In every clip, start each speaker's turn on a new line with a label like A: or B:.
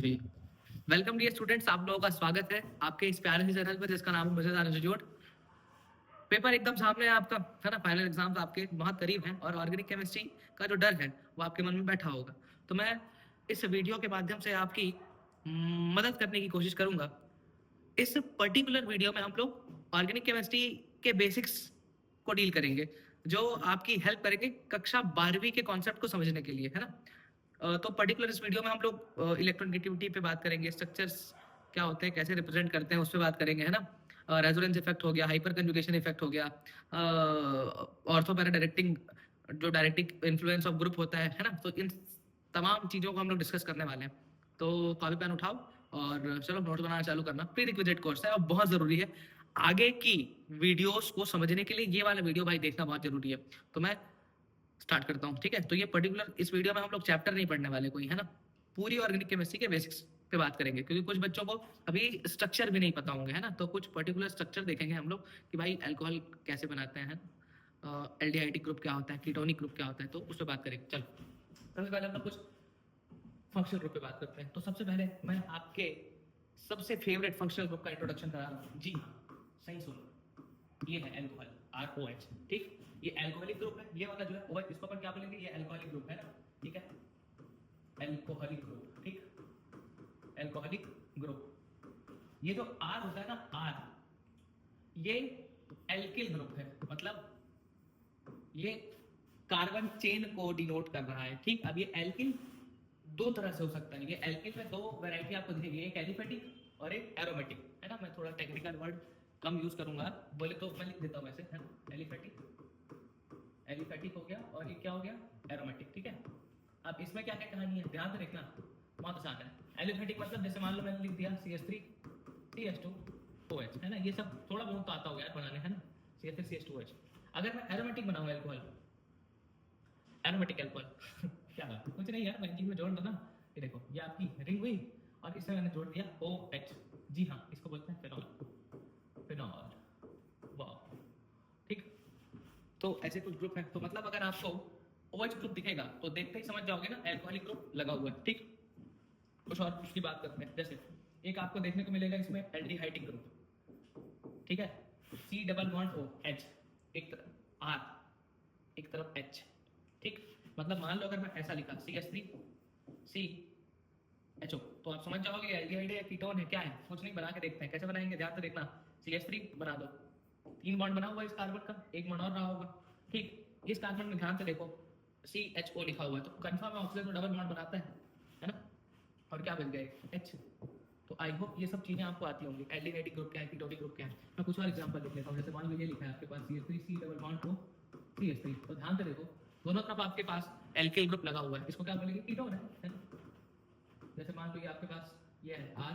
A: जी। Welcome dear students, आप लोगों का स्वागत है आपके इस प्यारे से चैनल पर जिसका नाम है मजेदार इंस्टीट्यूट। पेपर एकदम सामने है आपका, है ना। फाइनल एग्जाम्स आपके बहुत करीब हैं और ऑर्गेनिक केमिस्ट्री का जो डर है वो आपके मन में बैठा होगा। तो मैं इस वीडियो के माध्यम से आपकी मदद करने की कोशिश करूंगा। इस पर्टिकुलर वीडियो में हम लोग ऑर्गेनिक केमिस्ट्री के बेसिक्स को डील करेंगे, जो आपकी हेल्प करेंगे कक्षा 12वीं के कॉन्सेप्ट को समझने के लिए, है ना। तो पर्टिकुलर इस वीडियो में हम लोग इलेक्ट्रोनेगेटिविटी पे बात करेंगे, स्ट्रक्चर्स क्या होते हैं, कैसे रिप्रेजेंट करते हैं, उस पर बात करेंगे, है ना। रेजोनेंस इफेक्ट हो गया, हाइपर कंजुगेशन इफेक्ट हो गया, ऑर्थो पैरा डायरेक्टिंग, जो डायरेक्टिंग इन्फ्लुएंस ऑफ ग्रुप होता है ना। तो इन तमाम चीज़ों को हम लोग डिस्कस करने वाले हैं। तो कॉपी पेन उठाओ और चलो नोट बनाना चालू करना। प्री रिक्विजिट कोर्स है और बहुत ज़रूरी है। आगे की वीडियोस को समझने के लिए ये वाला वीडियो भाई देखना बहुत जरूरी है। तो मैं स्टार्ट करता हूँ, ठीक है। तो ये पर्टिकुलर इस वीडियो में हम लोग चैप्टर नहीं पढ़ने वाले कोई, है ना। पूरी ऑर्गेनिक केमिस्ट्री के बेसिक्स पे बात करेंगे, क्योंकि कुछ बच्चों को अभी स्ट्रक्चर भी नहीं पता होंगे, है ना। तो कुछ पर्टिकुलर स्ट्रक्चर देखेंगे हम लोग कि भाई अल्कोहल कैसे बनाते हैं, एल्डिहाइड ग्रुप क्या होता है, कीटोनिक ग्रुप क्या होता है, तो उस पर बात करेंगे। चलो सबसे पहले हम लोग कुछ फंक्शनल ग्रुप पे बात करते हैं। तो सबसे पहले मैं आपके सबसे फेवरेट फंक्शनल ग्रुप का इंट्रोडक्शन करा रहा हूँ। जी हाँ, सही सुनो, ये है एल्कोहल, ROH, ठीक। ये एल्कोहलिक ग्रुप है, ये वाला जो है OH, इसको अपन क्या बोलेंगे, ये एल्कोहलिक ग्रुप है ना, ठीक है। एल्कोहलिक ग्रुप, ठीक, एल्कोहलिक ग्रुप। ये जो R होता है ना, R, ये एल्किल ग्रुप है, मतलब ये कार्बन चेन को डिनोट कर रहा है, ठीक। अब ये एल्किल दो तरह से हो सकता है। ये एल्किल में दो वैरायटी आपको दिखेगी, एक एलिफेटिक और एक एरोमेटिक, है ना। मैं थोड़ा टेक्निकल वर्ड कम यूज करूंगा, बोले तो मैं लिख देता हूँ वैसे, है ना। एलिफेटिक, एलिफेटिक हो गया, और ये क्या हो गया, एरोमेटिक, ठीक है। अब इसमें क्या क्या कहानी है ध्यान से देखना, बहुत आसान है। एलिफेटिक मतलब जैसे मान लो मैंने लिख दिया CH3 CH2 OH, है ना। ये सब थोड़ा बहुत तो आता होगा यार बनाने, है ना, CH3 CH2 OH। अगर मैं एरोमेटिक बनाऊंगा एल्कोहल, एरोमेटिक एल्कोहल क्या बात है, कुछ नहीं यार, मैं में जोड़ दो ना। ये देखो, ये आपकी रिंग हुई और इसमें मैंने जोड़ दिया OH। जी हाँ, इसको बोलते हैं फिनॉल, फिनॉल, वाह, ठीक। तो ऐसे कुछ ग्रुप है, तो मतलब अगर आपको OH ग्रुप दिखेगा तो देखते ही समझ जाओगे ना एल्कोहलिक ग्रुप लगा हुआ है, ठीक। कुछ और उसकी बात करते हैं, जैसे एक आपको देखने को मिलेगा इसमें एल्डिहाइडिक ग्रुप, ठीक है। C double bond O H, एक तरफ R, एक तरफ H, ठीक। मतलब मान लो अगर मैं ऐसा लिखा CH3 CHO, तो आप समझ जाओगे एल्डिहाइड है, कीटोन है, क्या है। कुछ नहीं, बना के देखते हैं कैसे बनाएंगे, ध्यान से देखना। CH3 बना दो, 3 बॉन्ड बना हुआ है इस कार्बन का, एक बॉन्ड और रहा होगा, ठीक। इस कार्बन में ध्यान से देखो CHO लिखा हुआ है, तो कंफर्म है ऑक्सीजन तो डबल बॉन्ड बनाता है ना। और क्या बन गया, H। तो आई होप ये सब चीजें आपको आती होंगी, एल्डिहाइड ग्रुप क्या है, कीटोनिक ग्रुप क्या है। मैं कुछ और एग्जांपल लिख लेता हूं, जैसे मान लो ये लिखा है आपके पास CH3 C double bond O CH3, तो ध्यान से देखो दोनों तरफ आपके पास एल्किल ग्रुप लगा हुआ है, इसको क्या बोलेंगे, कीटोन है ना। जैसे मान लो ये आपके पास ये है R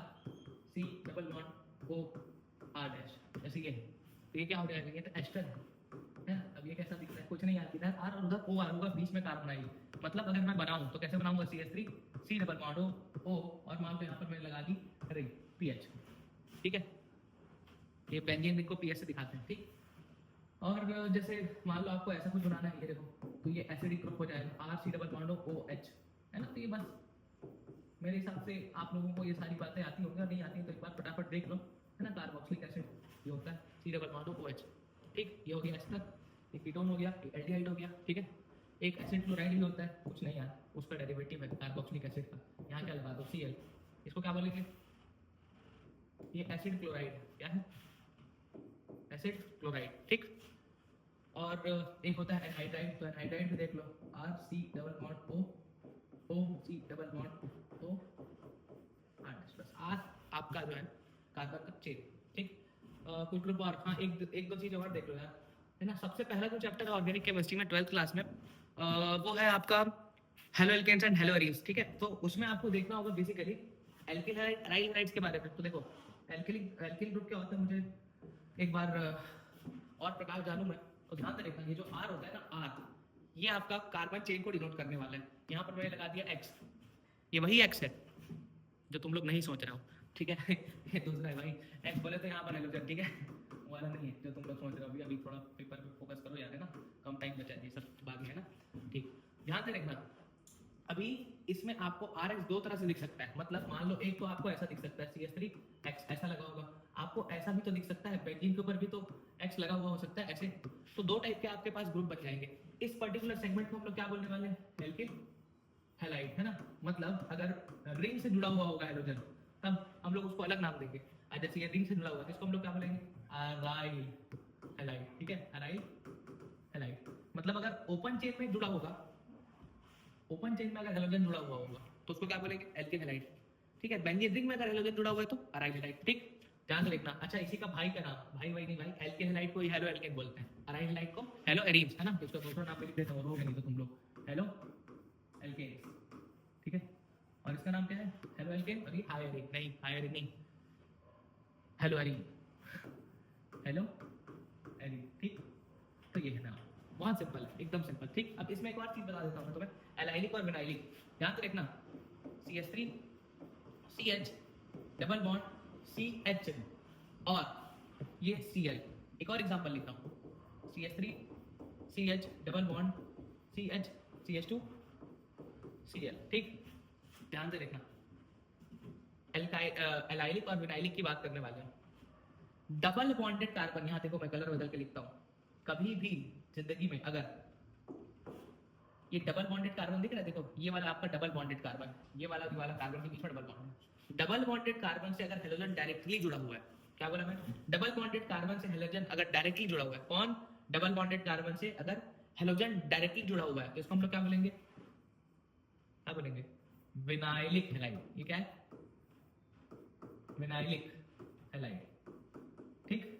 A: C double bond O R dash, जैसे ये है, तो ये क्या हो जाएगा, ये तो एस्टर है ना। अब ये कैसा दिख रहा है, कुछ नहीं, यार इधर R और उधर O होगा, बीच में कार्बन आएगी। मतलब अगर मैं बनाऊं तो कैसे बनाऊंगा, CH3 C double bond O और मान लो यहाँ पर मैंने लगा दी रिंग PH, ठीक है। ये बेंजीन रिंग को PH से दिखाते हैं, ठीक। और जैसे मान लो आपको ऐसा कुछ बनाना है, ये देखो, तो ये एसिडिक ग्रुप हो जाएगा R C double bond OH, है ना। तो ये बस मेरे हिसाब से आप लोगों को ये सारी बातें आती होंगी, नहीं आती हैं तो एक बार फटाफट देख लो, है ना। कार्बोक्सिलिक एसिड ये होता है C डबल बॉन्ड OH, ठीक। ये हो गया एस्टर, एक कीटोन हो गया, एक एल्डिहाइड हो गया, ठीक है। एक एसिड क्लोराइड भी होता है, कुछ नहीं यार, उसका डेरिवेटिव है कार्बोक्सिलिक एसिड का, यहाँ क्या लगा दो Cl, इसको क्या बोलेंगे, ये एसिड क्लोराइड है, क्या है, एसिड क्लोराइड, ठीक। और एक होता है एनहाइड्राइड, तो एनहाइड्राइड भी देख लो, RC double bond OC double bond O बस R आपका जो है कार्बन का चेन, ठीक। कुछ ग्रुप और, हाँ एक दो चीज और देख लो यार, है ना। सबसे पहला जो चैप्टर है ऑर्गेनिक केमिस्ट्री में 12th क्लास में, वो है आपका haloalkanes and haloarenes, ठीक है। तो उसमें आपको देखना होगा बेसिकली एल्किल हाइड्राइड्स के बारे में। तो देखो एल्किल ग्रुप क्या होता है, मुझे एक बार और प्रकार जानूं मैं, तो ध्यान से देखना, ये जो R होता है ना, R ये आपका कार्बन चेन को डिनोट करने वाला है। यहाँ पर मैंने लगा दिया X, ये वही X है जो तुम लोग नहीं सोच रहे हो, ठीक है। ये दूसरा है भाई, X बोले तो यहाँ पर हेलोजन, ठीक है, वो वाला नहीं है जो तुम लोग सोच रहे हो। अभी अभी थोड़ा पेपर पे फोकस करो यार, है ना, कम टाइम बचा है, ये सब बाद में, है ना, ठीक। ध्यान से देखना, अभी इसमें आपको RX दो तरह से दिख सकता है, मतलब मान लो एक तो आपको ऐसा दिख सकता है CH3X ऐसा लगा होगा, आपको ऐसा भी तो दिख सकता है, बेंजीन के ऊपर भी तो X लगा हुआ हो सकता है ऐसे। तो दो टाइप के आपके पास ग्रुप बन जाएंगे। इस पर्टिकुलर सेगमेंट को हम लोग क्या बोलने वाले हैं, एल्किल हैलाइड, है ना। मतलब अगर रिंग से जुड़ा हुआ होगा हाइड्रोजन तब हम लोग उसको अलग नाम देंगे, और जैसे ये रिंग से जुड़ा हुआ है इसको हम लोग क्या बोलेंगे, अराइल हैलाइड, ठीक है, अराइल हैलाइड। मतलब अगर ओपन चेन में जुड़ा होगा, ओपन चेन में अगर हैलोजन जुड़ा हुआ होगा तो उसको क्या बोलेंगे, एल्किल हैलाइड, ठीक है। बेंजीन रिंग में अगर हैलोजन जुड़ा हुआ है तो अराइल हैलाइड, ठीक। ध्यान से लिखना। अच्छा, इसी का भाई का नाम, भाई वही नहीं भाई, एल्किल हैलाइड को ही हेलो एल्केन बोलते हैं, अराइल हैलाइड को हेलो एरीन्स, है ना। इसका दूसरा नाम भी लिख देता हूं, रोगे नहीं तो तुम लोग, हेलो एल्केन, ठीक है। और इसका नाम क्या है, हेलो एल्केन, और ये हाई एरीन, नहीं हाई एरीन नहीं, हेलो एरीन, हेलो एरीन, ठीक। तो ये है नाम, बहुत सिंपल है, एकदम सिंपल, ठीक। अब इसमें एक और चीज बता देता हूं मैं तुम्हें, एलाइलिक और विनाइलिक। ध्यान से देखना, CH3 CH double bond CH और ये Cl। एक और एग्जांपल लेता हूं, CH3 CH double bond CH CH2 Cl, ठीक। ध्यान से देखना, एलाइलिक और विनाइलिक की बात करने वाले हैं। डबल बॉन्डेड कार्बन, यहां देखो मैं कलर बदल के लिखता हूं, कभी भी जिंदगी में अगर ये डबल बॉन्डेड कार्बन दिख रहा है, देखो ये वाला आपका डबल बॉन्डेड कार्बन, ये वाला कार्बन के बीच में डबल बॉन्ड है। डबल बॉन्डेड कार्बन से अगर हेलोजन डायरेक्टली जुड़ा हुआ है, क्या बोला मैं, डबल बॉन्डेड कार्बन से हेलोजन अगर डायरेक्टली जुड़ा हुआ है, कौन, डबल बॉन्डेड कार्बन से अगर हेलोजन डायरेक्टली जुड़ा हुआ है तो इसको हम लोग क्या बोलेंगे, क्या बोलेंगे, विनाइलिक हैलाइड। ये क्या है, विनाइलिक हैलाइड, ठीक।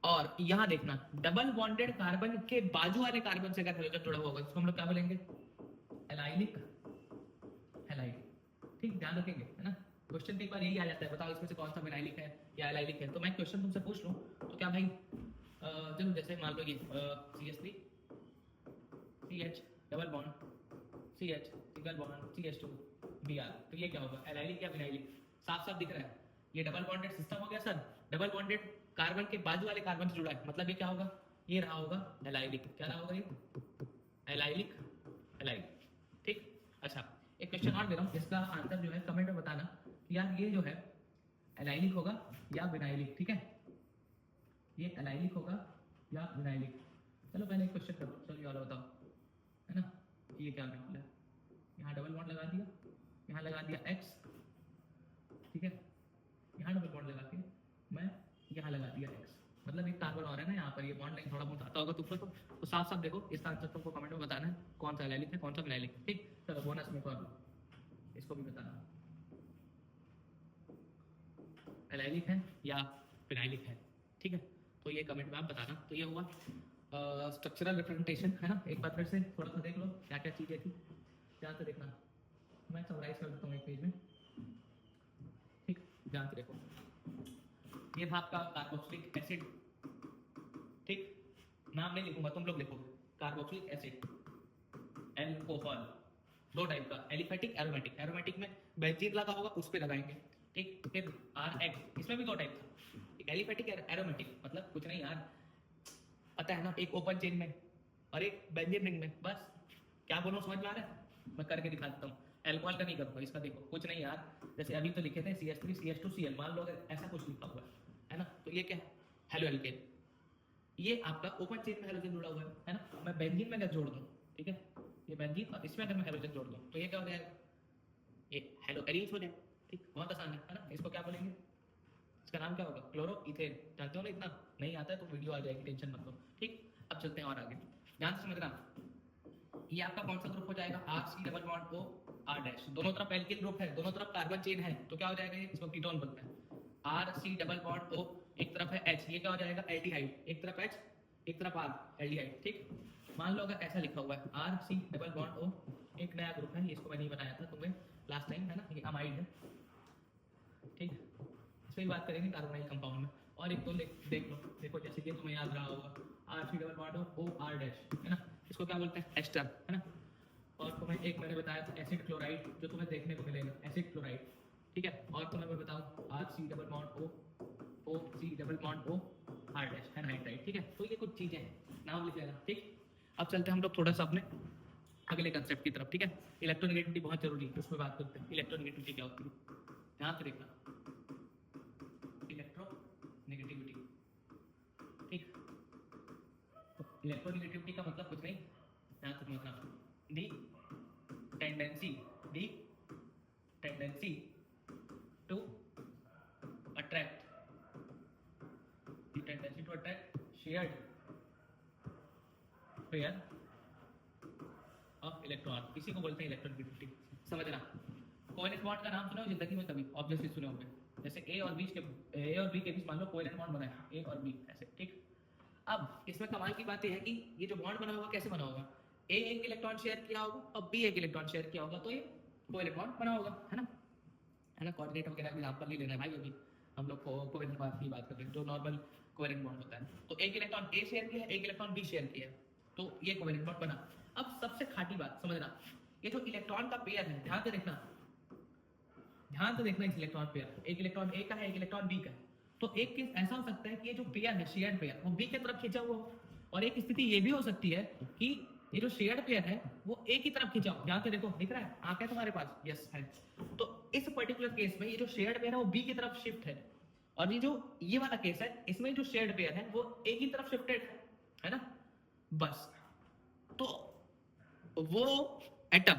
A: और यहां देखना, डबल बॉन्डेड कार्बन के बाजू वाले कार्बन से अगर हेलोजन जुड़ा हुआ होगा इसको हम लोग क्या बोलेंगे, एलाइलिक हैलाइड, ठीक। ध्यान रखेंगे, है ना। क्वेश्चन कई बार यही आ जाता है, बताओ इसमें से कौन सा विनाइलिक है या एलाइलिक है। तो मैं क्वेश्चन तुमसे पूछ लूं तो क्या भाई, चलो जैसे मान लो ये CH3 CH double bond CH single bond CH2 Br, तो ये क्या होगा, एलाइलिक या विनाइलिक, साफ साफ दिख रहा है। ये डबल बॉन्डेड सिस्टम हो गया सर, डबल बॉन्डेड कार्बन के बाजू वाले कार्बन से जुड़ा है, मतलब ये क्या होगा, ये रहा होगा एलाइलिक, क्या रहा होगा ये, एलाइलिक हैलाइड, ठीक। अच्छा, एक क्वेश्चन और दे रहा हूँ, इसका आंसर जो है कमेंट में बताना कि यार ये जो है एलाइलिक होगा या विनाइलिक, ठीक है, ये एलाइलिक होगा या विनाइलिक। चलो पहले एक क्वेश्चन करो, चलो ये वाला बताओ, है ना। ये क्या होने वाला है, यहाँ डबल बॉन्ड लगा दिया, यहाँ लगा दिया X, ठीक है, यहाँ डबल बॉन्ड लगा के मैं यहाँ लगा दिया X, मतलब एक कार्बन और है ना यहाँ पर, ये बॉन्ड लाइन थोड़ा बहुत आता होगा तुमको, तो साफ साफ देखो इसका आंसर तुमको कमेंट में बताना है, कौन सा एलाइलिक है कौन सा विनाइलिक है, ठीक। चलो बोनस में कर लो, इसको भी बताना, एलाइलिक है या विनाइलिक है, ठीक है। तो ये कमेंट में आप बताना। तो ये हुआ स्ट्रक्चरल रिप्रेजेंटेशन, है ना। एक बार फिर से थोड़ा सा देख लो क्या क्या चीजें थी, ध्यान से देखना, मैं समराइज कर देता हूँ एक पेज में, ठीक। ध्यान से देखो, ये था आपका कार्बोक्सिलिक एसिड, ठीक। नाम नहीं लिखूंगा, तुम लोग लिखोगे, कार्बोक्सिलिक एसिड, एल्कोहल, दो टाइप का, एलिफेटिक एरोमेटिक। एरोमेटिक में बेंजीन लगा होगा उस पर लगाएंगे, ठीक। फिर RX, इसमें भी दो टाइप था, एक एलिफेटिक एरोमेटिक, मतलब कुछ नहीं यार, पता है ना, एक ओपन चेन में और एक बेंजीन रिंग में, बस। क्या बोलूं समझ में आ रहा है, मैं करके दिखा देता हूँ। एल्कोहल का नहीं करूंगा, इसका देखो कुछ नहीं यार, जैसे अभी तो लिखे थे CH3 CH2 Cl, मान लो अगर ऐसा कुछ लिखा हुआ है ना, तो ये क्या है, हेलो एल्केन। ये आपका ओपन चेन में हेलोजन जुड़ा हुआ है ना। मैं बेंजीन में अगर जोड़ दूं, ठीक है, ये बेंजीन और इसमें अगर मैं हेलोजन जोड़ दूं तो ये क्या हो जाएगा, ये हेलो एरीन्स हो जाए, ठीक। बहुत आसान है ना। इसको क्या बोलेंगे, इसका नाम क्या होगा, क्लोरो इथेन। जानते हो ना, इतना नहीं आता है तो वीडियो आ जाएगी, टेंशन मत लो, ठीक। अब चलते हैं और आगे, ध्यान से समझना। ये आपका कौन सा ग्रुप हो जाएगा, RC double bond O R dash, दोनों तरफ एल्किल ग्रुप है, दोनों तरफ कार्बन चेन है, तो क्या हो जाएगा, ये इसको कीटोन बोलते हैं। RC डबल बॉन्ड O, एक तरफ है H, ये क्या हो जाएगा, एल्डिहाइड, एक तरफ H एक तरफ R, एल्डिहाइड, ठीक। मान लो अगर ऐसा लिखा हुआ है RC डबल बॉन्ड O, एक नया ग्रुप है, इसको मैं नहीं बनाया था तुम्हें लास्ट टाइम, है ना, ये अमाइड है, ठीक। इस पर बात करेंगे कार्बोनाइल कंपाउंड में। और एक तो देख लो, देखो जैसे कि तुम्हें याद रहा होगा, RC double bond O R dash, है ना, इसको क्या बोलते हैं, एस्टर, है ना। और तुम्हें एक मैंने बताया था एसिड क्लोराइड, जो तुम्हें देखने को मिलेगा, एसिड क्लोराइड, ठीक है। और तुम्हें मैं बताऊं RC double bond O OC double bond O R dash, है नाइट्राइड, ठीक है। तो ये कुछ चीजें हैं, नाम लिख लेना, ठीक। अब चलते हैं हम लोग थोड़ा सा अपने अगले कंसेप्ट की तरफ, ठीक है। इलेक्ट्रोनेगेटिविटी बहुत जरूरी है, उसमें बात करते हैं इलेक्ट्रोनेगेटिविटी क्या होती है। ध्यान से देखना, इलेक्ट्रोनेगेटिविटी, ठीक। इलेक्ट्रोनेगेटिविटी का मतलब कुछ नहीं, ध्यान से समझना, the tendency to attract, shared pair of electron, इसी को बोलते हैं इलेक्ट्रोनेगेटिविटी। समझना, कोवेलेंट बॉन्ड का नाम सुना हो जिंदगी में कभी, ऑब्वियसली सुने होंगे। जैसे ए और बी के बीच मान लो कोवेलेंट बॉन्ड बना है, ए और बी ऐसे, ठीक। अब इसमें कमाल की बात यह है कि ये जो बॉन्ड बना होगा कैसे बना होगा, ए एक इलेक्ट्रॉन शेयर किया होगा और बी एक इलेक्ट्रॉन शेयर किया होगा, तो ये कोवेलेंट बॉन्ड बना होगा, है ना। कोऑर्डिनेट वगैरह एग्जांपल नहीं लेना है भाई, अभी हम लोग कोवेलेंट बॉन्ड की बात कर रहे हैं, जो नॉर्मल कोवेलेंट बॉन्ड होता है। तो एक इलेक्ट्रॉन ए शेयर किया है, एक इलेक्ट्रॉन बी शेयर किया है, तो ये कोवेलेंट बॉन्ड बना। अब सबसे खाटी बात समझना, ये जो इलेक्ट्रॉन का पेयर है, ध्यान से देखना इस इलेक्ट्रॉन पेयर, एक इलेक्ट्रॉन ए का है, एक इलेक्ट्रॉन बी का है। तो एक केस ऐसा हो सकता है कि ये जो पेयर है, शेयर्ड पेयर, वो बी की तरफ खींचा हुआ हो, और एक स्थिति ये भी हो सकती है कि ये जो शेयर्ड पेयर है वो ए की तरफ खींचा हो। ध्यान से देखो, दिख रहा है, आंख है तुम्हारे पास, यस है। तो इस पर्टिकुलर केस में ये जो शेयर्ड पेयर है वो बी की तरफ शिफ्ट है, और ये वाला केस है, इसमें जो शेयर्ड पेयर है वो ए की तरफ शिफ्टेड है ना। बस, तो वो एटम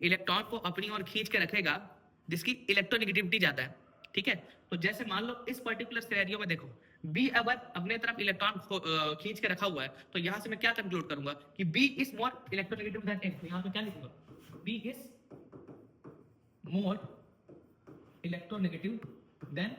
A: इलेक्ट्रॉन को अपनी ओर खींच के रखेगा जिसकी इलेक्ट्रोनेगेटिविटी ज्यादा है, ठीक है। तो जैसे मान लो इस पर्टिकुलर सिनेरियो में देखो, बी अगर अपने तरफ इलेक्ट्रॉन खींच के रखा हुआ है, तो यहां से मैं क्या कंक्लूड करूंगा कि B is more electronegative than A. यहां पे क्या लिखूंगा, B is more electronegative than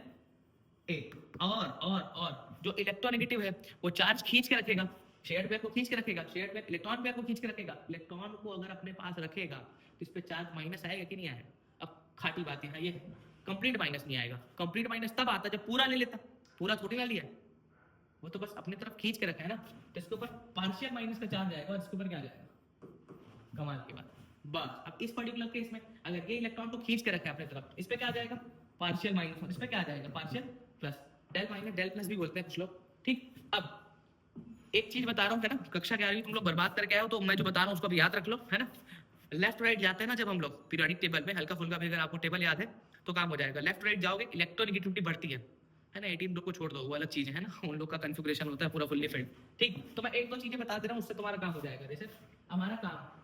A: A. और जो इलेक्ट्रोनेगेटिव है वो चार्ज खींच के रखेगा, शेयर्ड पेयर को खींच के रखेगा, शेयर्ड पेयर इलेक्ट्रॉन पेयर को खींच के रखेगा। इलेक्ट्रॉन को अगर अपने पास रखेगा तो इस पे चार्ज माइनस आएगा कि नहीं आएगा। अब खाटी बात है, ये कंप्लीट माइनस नहीं आएगा। कंप्लीट माइनस तब आता जब पूरा ले लेता, पूरा थोड़ी ना लिया, वो तो बस अपनी तरफ खींच के रखा है ना, तो इसके ऊपर पार्शियल माइनस का चार्ज आएगा और इसके ऊपर क्या जाएगा, कमाल की बात। बस अब इस पर्टिकुलर केस में अगर ये इलेक्ट्रॉन को खींच के रखा है अपने तरफ, इस पे क्या आ जाएगा, पार्शियल माइनस, इस पे क्या आ जाएगा, partial plus. Del minus del plus भी बोलते हैं कुछ लोग, ठीक। अब एक चीज बता रहा हूँ, है ना, कक्षा 11वीं तुम लोग बर्बाद करके आए हो, तो मैं जो बता रहा हूँ उसको भी याद रख लो, है ना। लेफ्ट राइट जाते हैं ना जब हम लोग पीरियोडिक टेबल में, हल्का फुल्का भी अगर आपको टेबल याद है तो काम हो जाएगा। लेफ्ट राइट जाओगे, इलेक्ट्रोनेगेटिविटी बढ़ती है ना। 18 लोग को छोड़ दो, वो अलग चीज है ना, उन लोग का कॉन्फ़िगरेशन होता है पूरा फुल्ली फिल्ड, ठीक। तो मैं एक दो चीजें बता दे रहा हूँ, उससे तुम्हारा काम हो जाएगा। जैसे हमारा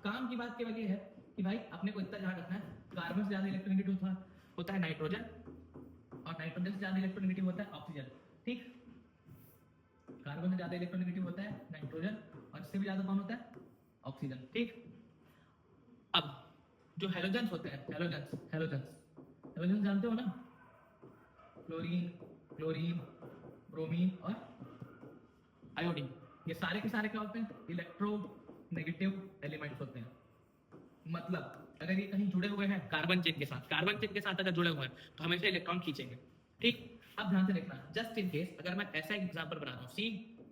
A: काम की बात केवल ये है कि भाई अपने को इतना ध्यान रखना है, कार्बन से ज्यादा इलेक्ट्रोनेगेटिव होता है नाइट्रोजन, और नाइट्रोजन से ज्यादा इलेक्ट्रोनेगेटिव होता है ऑक्सीजन, ठीक। कार्बन से ज्यादा इलेक्ट्रोनेगेटिव होता है नाइट्रोजन, और इससे भी ज्यादा कौन होता है, ऑक्सीजन, ठीक। अब जो हेलोजेंस होते हैं, हेलोजेंस जानते हो ना, क्लोरीन, ब्रोमीन और आयोडीन, ये सारे के सारे क्या होते हैं, इलेक्ट्रोनेगेटिव एलिमेंट्स होते हैं। मतलब अगर ये कहीं जुड़े हुए हैं कार्बन चेन के साथ अगर जुड़े हुए हैं तो हमेशा इलेक्ट्रॉन खींचेंगे, ठीक। अब ध्यान से देखना, जस्ट इन केस अगर मैं ऐसा एक एग्जांपल बना रहा हूँ, C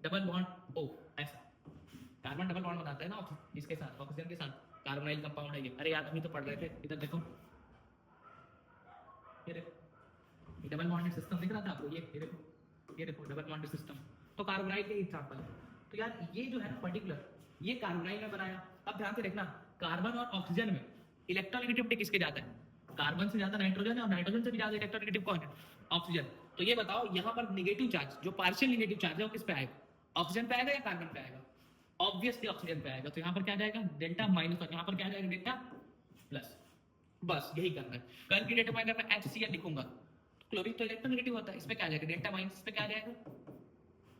A: डबल बॉन्ड O, ऐसा कार्बन डबल बॉन्ड बनाता है ना इसके साथ, ऑक्सीजन के साथ, कार्बोनाइल कंपाउंड है ये। अरे यार अभी तो पढ़ रहे थे, इधर देखो, ये देखो डबल बॉन्डेड सिस्टम दिख रहा था आपको, ये देखो डबल बॉन्डेड सिस्टम, तो कार्बोनाइल के एग्जांपल है। तो यार ये जो है ना पर्टिकुलर, ये कार्बोनाइल में बनाया। अब ध्यान से देखना, कार्बन और ऑक्सीजन में इलेक्ट्रोनेगेटिविटी किसके ज्यादा है, कार्बन से ज्यादा नाइट्रोजन है, और नाइट्रोजन से भी ज्यादा इलेक्ट्रोनेगेटिव कौन है, ऑक्सीजन। तो ये बताओ यहाँ पर नेगेटिव चार्ज, जो पार्शियल नेगेटिव चार्ज है वो किस पे आएगा, ऑक्सीजन पे आएगा या कार्बन पे आएगा, ऑब्वियसली ऑक्सीजन पे आएगा। तो यहाँ पर क्या जाएगा, डेल्टा माइनस, और यहाँ पर क्या जाएगा, डेल्टा प्लस। बस यही करना है। कल की डेट में अगर मैं HCl लिखूंगा, क्लोरीन तो इलेक्ट्रोनेगेटिव होता है, इस पे क्या जाएगा, डेल्टा माइनस, इस पे क्या जाएगा,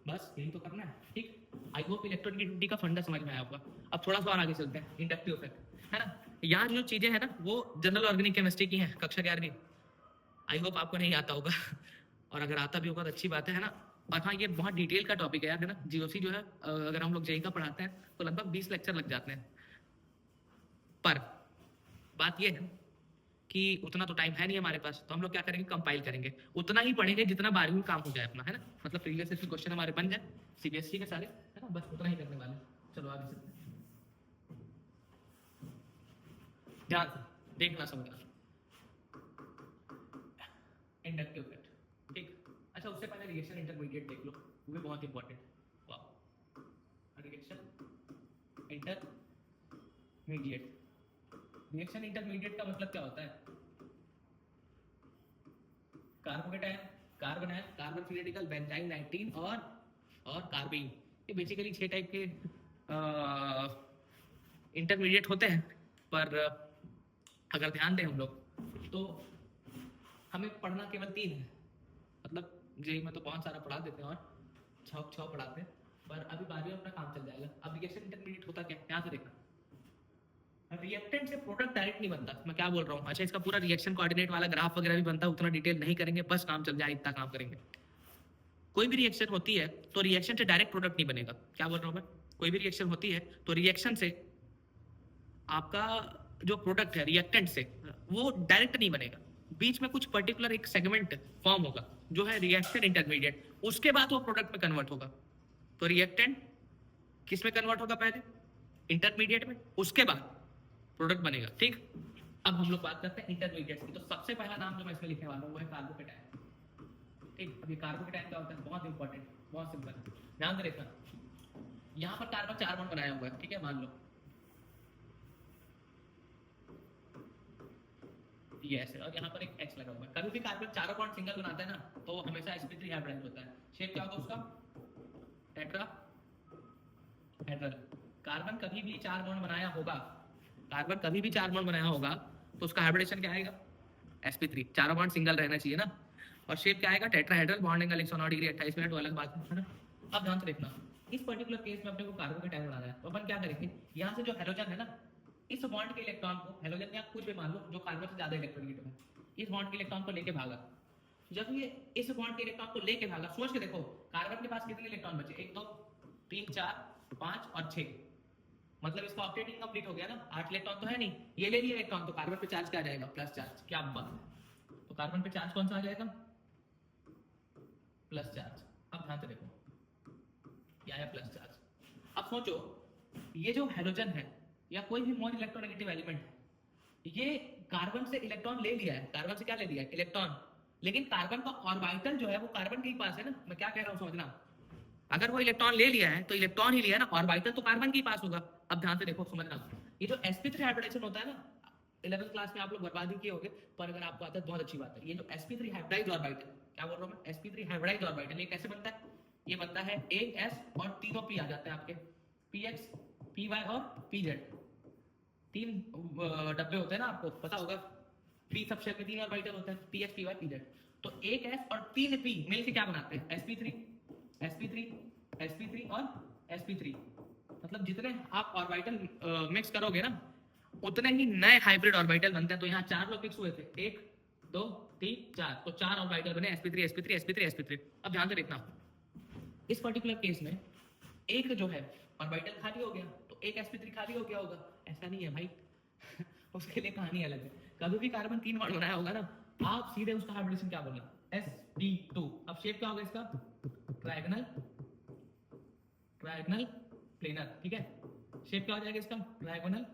A: बस यही तो करना है, ठीक। आई होप इलेक्ट्रोनेगेटिविटी का फंडा समझ में आया होगा। अब थोड़ा सा और आगे चलते हैं, इंडक्टिव इफेक्ट, है ना। यहाँ जो चीजें हैं ना वो जनरल ऑर्गेनिक केमिस्ट्री की हैं, कक्षा 11वीं। आई होप आपको नहीं आता होगा, और अगर आता भी होगा तो अच्छी बात है ना। और हाँ, ये बहुत डिटेल का टॉपिक है यार, है ना। GOC जो है अगर हम लोग JEE का पढ़ाते हैं तो लगभग 20 लेक्चर लग जाते हैं, पर बात ये है कि उतना तो टाइम है नहीं हमारे पास, तो हम लोग क्या करेंगे, कंपाइल करेंगे, उतना ही पढ़ेंगे जितना 12वीं में काम हो जाए अपना, है ना। मतलब प्रीवियस ईयर के क्वेश्चन हमारे बन जाए CBSE के सारे, है ना, बस उतना ही करने वाले। चलो आगे चलते हैं, ध्यान से देखना समझना, इंडक्टिव इफेक्ट, ठीक। अच्छा उससे पहले रिएक्शन इंटरमीडिएट देख लो, वो भी बहुत इंपॉर्टेंट। वाह, रिएक्शन इंटरमीडिएट, रिएक्शन इंटरमीडिएट का मतलब क्या होता है? Carbocation, carbonyl, carbon free radical, benzene, नाइट्रीन और कार्बीन। ये बेसिकली 6 टाइप के इंटरमीडिएट होते हैं। पर अगर ध्यान दें हम लोग तो हमें पढ़ना केवल 3 है। मतलब जेई में तो बहुत सारा पढ़ा देते हैं और 6 पढ़ाते हैं, पर अभी 12वीं में अपना काम चल जाएगा। अब रिएक्शन इंटरमीडिएट होता क्या, यहाँ से देखना। रिएक्टेंट से प्रोडक्ट डायरेक्ट नहीं बनता, मैं क्या बोल रहा हूँ। अच्छा, इसका पूरा रिएक्शन कोऑर्डिनेट वाला ग्राफ वगैरह भी बनता है, उतना डिटेल नहीं करेंगे, बस काम चल जाए इतना काम करेंगे। कोई भी रिएक्शन होती है तो रिएक्शन से डायरेक्ट प्रोडक्ट नहीं बनेगा। क्या बोल रहा हूँ मैं? कोई भी रिएक्शन होती है तो रिएक्शन से आपका जो प्रोडक्ट है रिएक्टेंट से वो डायरेक्ट नहीं बनेगा, बीच में कुछ पर्टिकुलर एक सेगमेंट फॉर्म होगा जो है रिएक्शन इंटरमीडिएट, उसके बाद वो प्रोडक्ट में कन्वर्ट होगा। तो रिएक्टेंट किस में कन्वर्ट होगा? पहले इंटरमीडिएट में, उसके बाद प्रोडक्ट बनेगा। ठीक, अब हम लोग बात करते हैं इंटरमीडिएट की। तो सबसे पहला नाम जो मैं इसमें लिखने वाला हूँ वो है कार्बोकेटायन। ठीक, अब ये कार्बोकेटायन क्या होता है? बहुत इंपॉर्टेंट, बहुत सिंपल, ध्यान से देखना। यहाँ पर कार्बन 4 बॉन्ड बनाया हुआ है, ठीक है, मान लो ये ऐसे, और यहाँ पर एक X लगा हुआ है। कभी भी कार्बन 4 बॉन्ड सिंगल बनाता है ना तो हमेशा sp3 हाइब्रिडाइज होता है। शेप क्या होगा उसका? टेट्राहेड्रल। कार्बन कभी भी 4 बॉन्ड बनाया होगा, कार्बन कभी भी 4 बॉन्ड बनाया होगा तो उसका हाइब्रिडेशन क्या आएगा? sp3। चारों बॉन्ड सिंगल रहना चाहिए ना, और शेप क्या आएगा? Tetrahedral. Bond angle 109 degree 28 minute, वो अलग बात है ना। अब ध्यान से देखना, इस पर्टिकुलर केस में अपने को कार्बोकेटायन बनाना है तो अपन क्या करेंगे, यहाँ से जो हैलोजन है ना, इस बॉन्ड के इलेक्ट्रॉन को, हैलोजन या कुछ भी मान लो जो कार्बन से ज्यादा इलेक्ट्रोनेगेटिव है, इस बॉन्ड के इलेक्ट्रॉन को लेके भागा। जब ये इस बॉन्ड के इलेक्ट्रॉन को लेके भागा, सोच के देखो कार्बन के पास कितने इलेक्ट्रॉन बचे? 1 2 3 4 5 और 6, मतलब इसका ऑक्टेट इनकम्प्लीट हो गया ना, 8 इलेक्ट्रॉन तो है नहीं, ये ले लिया इलेक्ट्रॉन, तो कार्बन पे चार्ज क्या आ जाएगा? Plus charge. क्या बात है, तो कार्बन पे चार्ज कौन सा आ जाएगा? Plus charge. अब ध्यान से देखो, ये आया प्लस चार्ज। अब सोचो, ये जो हैलोजन है या कोई भी मोर इलेक्ट्रोनेगेटिव एलिमेंट है, ये कार्बन से इलेक्ट्रॉन ले लिया है। कार्बन से क्या ले लिया है? इलेक्ट्रॉन। लेकिन कार्बन का ऑर्बिटल जो है वो कार्बन के ही पास है ना, मैं क्या कह रहा हूँ समझना। अगर वो इलेक्ट्रॉन ले लिया है तो इलेक्ट्रॉन ही लिया ना, ऑर्बिटल तो कार्बन के ही पास होगा। अब ध्यान से देखो, समझना, ये जो sp3 हाइब्रिडाइजेशन होता है ना, 11th क्लास में आप लोग बर्बाद ही किए होंगे, पर अगर आपको आता है बहुत अच्छी बात है। ये जो sp3 हाइब्रिडाइज्ड ऑर्बिटल, क्या बोल रहा हूँ मैं? sp3 हाइब्रिडाइज्ड ऑर्बिटल, ये कैसे बनता है? ये बनता है AS और तीनों P आ जाते हैं आपके, PX, PY और PZ। 3 डब्बे होते हैं ना, आपको पता होगा। P सब शेल में 3 ऑर्बिटल होते हैं, PX, PY, PZ। तो एक S और 3 P मिलके क्या बनाते हैं? sp3, sp3, sp3 और sp3। मतलब जितने आप ऑर्बिटल मिक्स करोगे ना, उतने ही नए हाइब्रिड ऑर्बिटल बनते हैं। तो यहाँ 4 लोग मिक्स हुए थे, 1 2 3 4, तो 4 ऑर्बिटल बने sp3 sp3 sp3 sp3। अब ध्यान से देखना, इस पर्टिकुलर केस में एक जो है ऑर्बिटल खाली हो गया तो एक sp3 खाली हो गया होगा। ऐसा नहीं है भाई उसके लिए कहानी अलग है। कभी भी कार्बन 3 बॉन्ड बनाया होगा ना, आप सीधे उसका हाइब्रिडेशन क्या बोलना? sp2। अब शेप क्या होगा इसका? Trigonal, trigonal planar. ठीक है, शेप क्या हो जाएगा इसका? Trigonal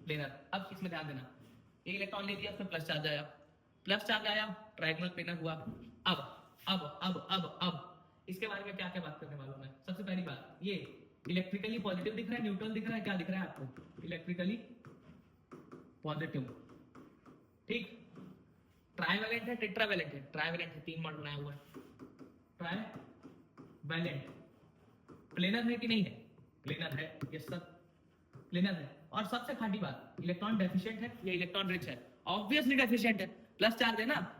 A: planar. अब इसमें ध्यान देना, एक इलेक्ट्रॉन ले लिया, उसमें प्लस चार्ज आया, प्लस चार्ज आया, ट्रायगोनल प्लेनर हुआ। अब इसके बारे में क्या क्या बात करने वाला हूं मैं। सबसे पहली बात, ये इलेक्ट्रिकली पॉजिटिव दिख रहा है, न्यूट्रल दिख रहा है, क्या दिख रहा है आपको? Electrically positive. ठीक, ट्राइवैलेंट है, टेट्रावैलेंट है? ट्राइवैलेंट है, 3 बॉन्ड बनाया हुआ है, ट्राइवैलेंट। प्लेनर है कि नहीं है? प्लेनर है, ये सब प्लेनर है। और सबसे खाटी बात, इलेक्ट्रॉन डेफिशिएंट है या इलेक्ट्रॉन रिच है? ऑब्वियसली डेफिशिएंट है, प्लस चार्ज है ना,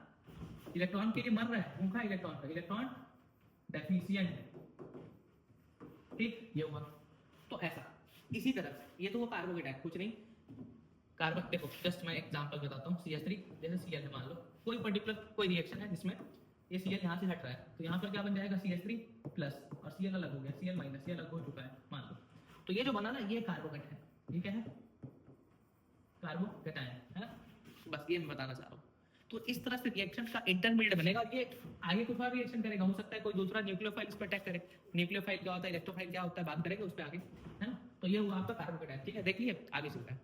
A: इलेक्ट्रॉन के लिए मर रहा है, भूखा इलेक्ट्रॉन का, इलेक्ट्रॉन डेफिशिएंट है। ठीक, ये हुआ। तो ऐसा, इसी तरह ये तो वो कार्बोकेटायन, कुछ नहीं। कार्बन देखो, जस्ट मैं एग्जांपल बताता हूँ। CH3 जैसे Cl है, मान लो कोई पर्टिकुलर कोई रिएक्शन है जिसमें ये Cl यहाँ से हट रहा है, तो यहाँ पर क्या बन जाएगा? CH3 प्लस, और Cl अलग हो गया, Cl माइनस, ये अलग हो चुका है मान लो। तो ये जो बना ना, ये कार्बोकेटायन है। ठीक है, कार्बोकेटायन है ना, बस ये मैं बताना चाह रहा हूँ। तो इस तरह से रिएक्शन का इंटरमीडिएट बनेगा। ये आगे कुछ और रिएक्शन करेगा, हो सकता है कोई दूसरा न्यूक्लियोफाइल इस पर अटैक करे। न्यूक्लियोफाइल क्या होता है, इलेक्ट्रोफाइल क्या होता है, बात करेंगे उस पर आगे, है ना। तो ये हुआ आपका कार्बोकेटायन। ठीक है, देख लिए, आगे चलता है।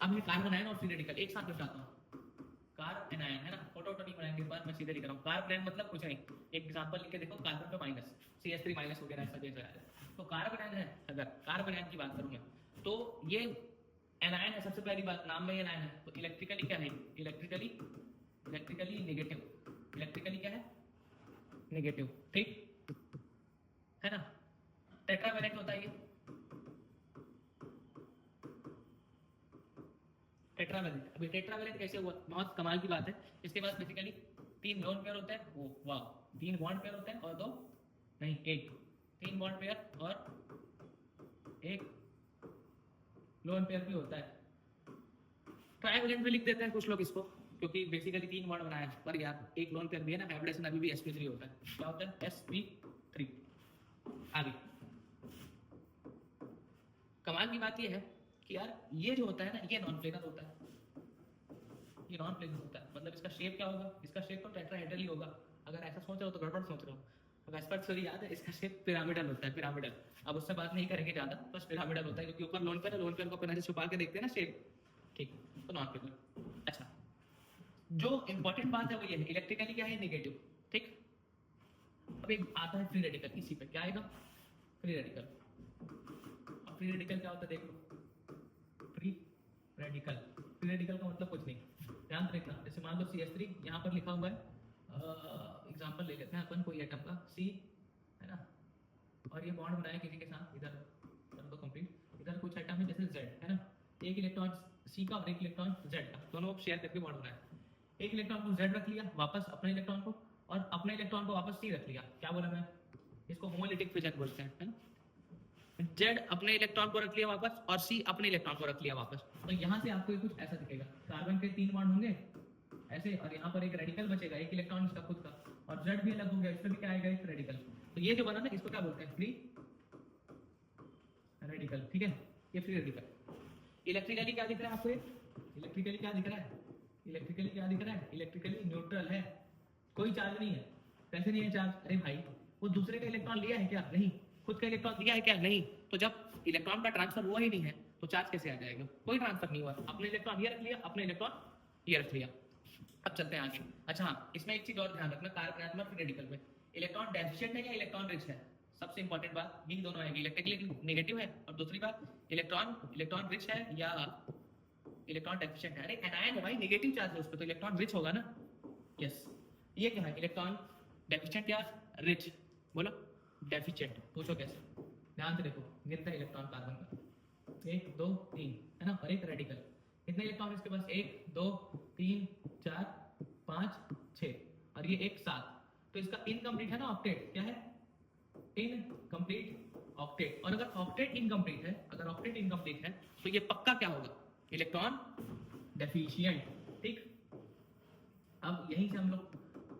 A: अब मैं कार्बन आयन और फ्री रेडिकल एक साथ निपटाता हूँ। कार्बन आयन है ना, फोटो नहीं बनाएंगे इस बार, मैं सीधे लिख रहा हूँ। कार्बन आयन मतलब कुछ नहीं, एक एग्जांपल लिख के देखो, कार्बन पे माइनस, CH3 माइनस वगैरह ऐसा जैसा है। तो कार्बन आयन है, अगर कार्बन आयन की बात करूँ मैं, तो ये एनायन है, सबसे पहली बात नाम में एनायन है, तो इलेक्ट्रिकली क्या है, इलेक्ट्रिकली नेगेटिव, इलेक्ट्रिकली क्या है, नेगेटिव, ठीक है ना। टेट्रावैलेंट होता है ये, टेट्रावैलेंट। अभी टेट्रावैलेंट कैसे हुआ, बहुत कमाल की बात है। इसके पास बेसिकली 3 लोन पेयर होते हैं, वो वाह, 3 बॉन्ड पेयर होते हैं और 2 नहीं 1, 3 बॉन्ड पेयर और 1 लोन पेयर भी होता है। ट्राइवेलेंट भी लिख देते हैं कुछ लोग इसको, क्योंकि बेसिकली 3 बॉन्ड बनाया है, पर यार 1 लोन पेयर भी है ना, हाइब्रिडेशन अभी भी sp3 होता है। क्या होता है, sp3। आगे कमाल की बात ये है कि यार ये जो होता है ना, ये नॉन प्लेनर होता है, ये नॉन प्लेनर होता है, मतलब इसका शेप क्या होगा, इसका शेप तो टेट्राहेड्रल ही होगा। अगर ऐसा सोच रहे हो तो गड़बड़ सोच रहे हो। अब एस्पेक्ट सॉरी याद है, इसका शेप पिरामिडल होता है, पिरामिडल। अब उससे बात नहीं करेंगे ज्यादा, बस पिरामिडल होता है, क्योंकि ऊपर लोन पेयर है, लोन पेयर को अपने से छुपा के देखते हैं ना शेप, ठीक, तो नॉन प्लेनर। अच्छा, जो इंपॉर्टेंट बात है वो ये है, इलेक्ट्रिकली क्या है, नेगेटिव, ठीक। अब एक आता है फ्री रेडिकल, इसी पे क्या आएगा, फ्री रेडिकल। अब फ्री रेडिकल क्या होता है देख लो, फ्री रेडिकल, फ्री रेडिकल का मतलब कुछ नहीं, ध्यान रखना। जैसे मान लो CH3 यहाँ पर लिखा हुआ है, एग्जांपल ले लेते हैं अपन कोई एटम का, C है ना, और ये बॉन्ड बनाया किसी के साथ, इधर कर दो कंप्लीट, इधर कुछ एटम है जैसे Z है ना, एक इलेक्ट्रॉन C का और एक इलेक्ट्रॉन Z का, दोनों को शेयर करके बॉन्ड बनाया। एक इलेक्ट्रॉन को Z रख लिया वापस अपने इलेक्ट्रॉन को, और अपने इलेक्ट्रॉन को वापस C रख लिया। क्या बोला मैं, इसको होमोलिटिक फिजन बोलते हैं, है ना। Z अपने इलेक्ट्रॉन को रख लिया वापस और C अपने इलेक्ट्रॉन को रख लिया वापस, तो यहाँ से आपको ये कुछ ऐसा दिखेगा, कार्बन के 3 बॉन्ड होंगे ऐसे, और यहाँ पर एक रेडिकल बचेगा, एक इलेक्ट्रॉन इसका खुद का, और Z भी अलग हो गया, इसमें भी क्या आएगा, एक रेडिकल। तो ये जो बना ना, इसको क्या बोलते हैं, फ्री रेडिकल, ठीक है, ये फ्री रेडिकल। इलेक्ट्रिकली क्या दिख रहा है आपको, इलेक्ट्रिकली क्या दिख रहा है, इलेक्ट्रिकली क्या दिख रहा है, इलेक्ट्रिकली न्यूट्रल है, कोई चार्ज नहीं है। कैसे नहीं है चार्ज, अरे भाई वो दूसरे का इलेक्ट्रॉन लिया है क्या, नहीं, खुद का इलेक्ट्रॉन दिया है क्या, नहीं, तो जब इलेक्ट्रॉन का ट्रांसफर हुआ ही नहीं है तो चार्ज कैसे आ जाएगा, कोई ट्रांसफर नहीं हुआ, अपने इलेक्ट्रॉन ये रख लिया, अपने इलेक्ट्रॉन ये रख लिया। अब चलते हैं आगे। अच्छा हाँ, इसमें एक चीज और ध्यान रखना, कार्बोनात्मक फ्री रेडिकल में इलेक्ट्रॉन डेफिशिएंट है या इलेक्ट्रॉन रिच है, सबसे इंपॉर्टेंट बात ये दोनों आएगी, इलेक्ट्रिकली नेगेटिव है, और दूसरी बात इलेक्ट्रॉन रिच है या इलेक्ट्रॉन डेफिशिएंट है। अरे एनायन है भाई, नेगेटिव चार्ज है उस पर, तो इलेक्ट्रॉन रिच होगा ना, यस। ये क्या है, इलेक्ट्रॉन डेफिशिएंट या रिच, बोलो डेफिशिएंट, पूछो कैसे, ध्यान से देखो, गिनता है इलेक्ट्रॉन कार्बन का 1 2 3 है ना, और एक रेडिकल, कितने इलेक्ट्रॉन इसके पास, 1 2 3 4 5 6, और ये एक 7, तो इसका इनकम्प्लीट है ना ऑक्टेट, क्या है, इनकम्प्लीट ऑक्टेट। और अगर ऑक्टेट इनकम्प्लीट है, अगर ऑक्टेट इनकम्प्लीट है तो ये पक्का क्या होगा, इलेक्ट्रॉन डेफिशिएंट, ठीक। अब यहीं से हम लोग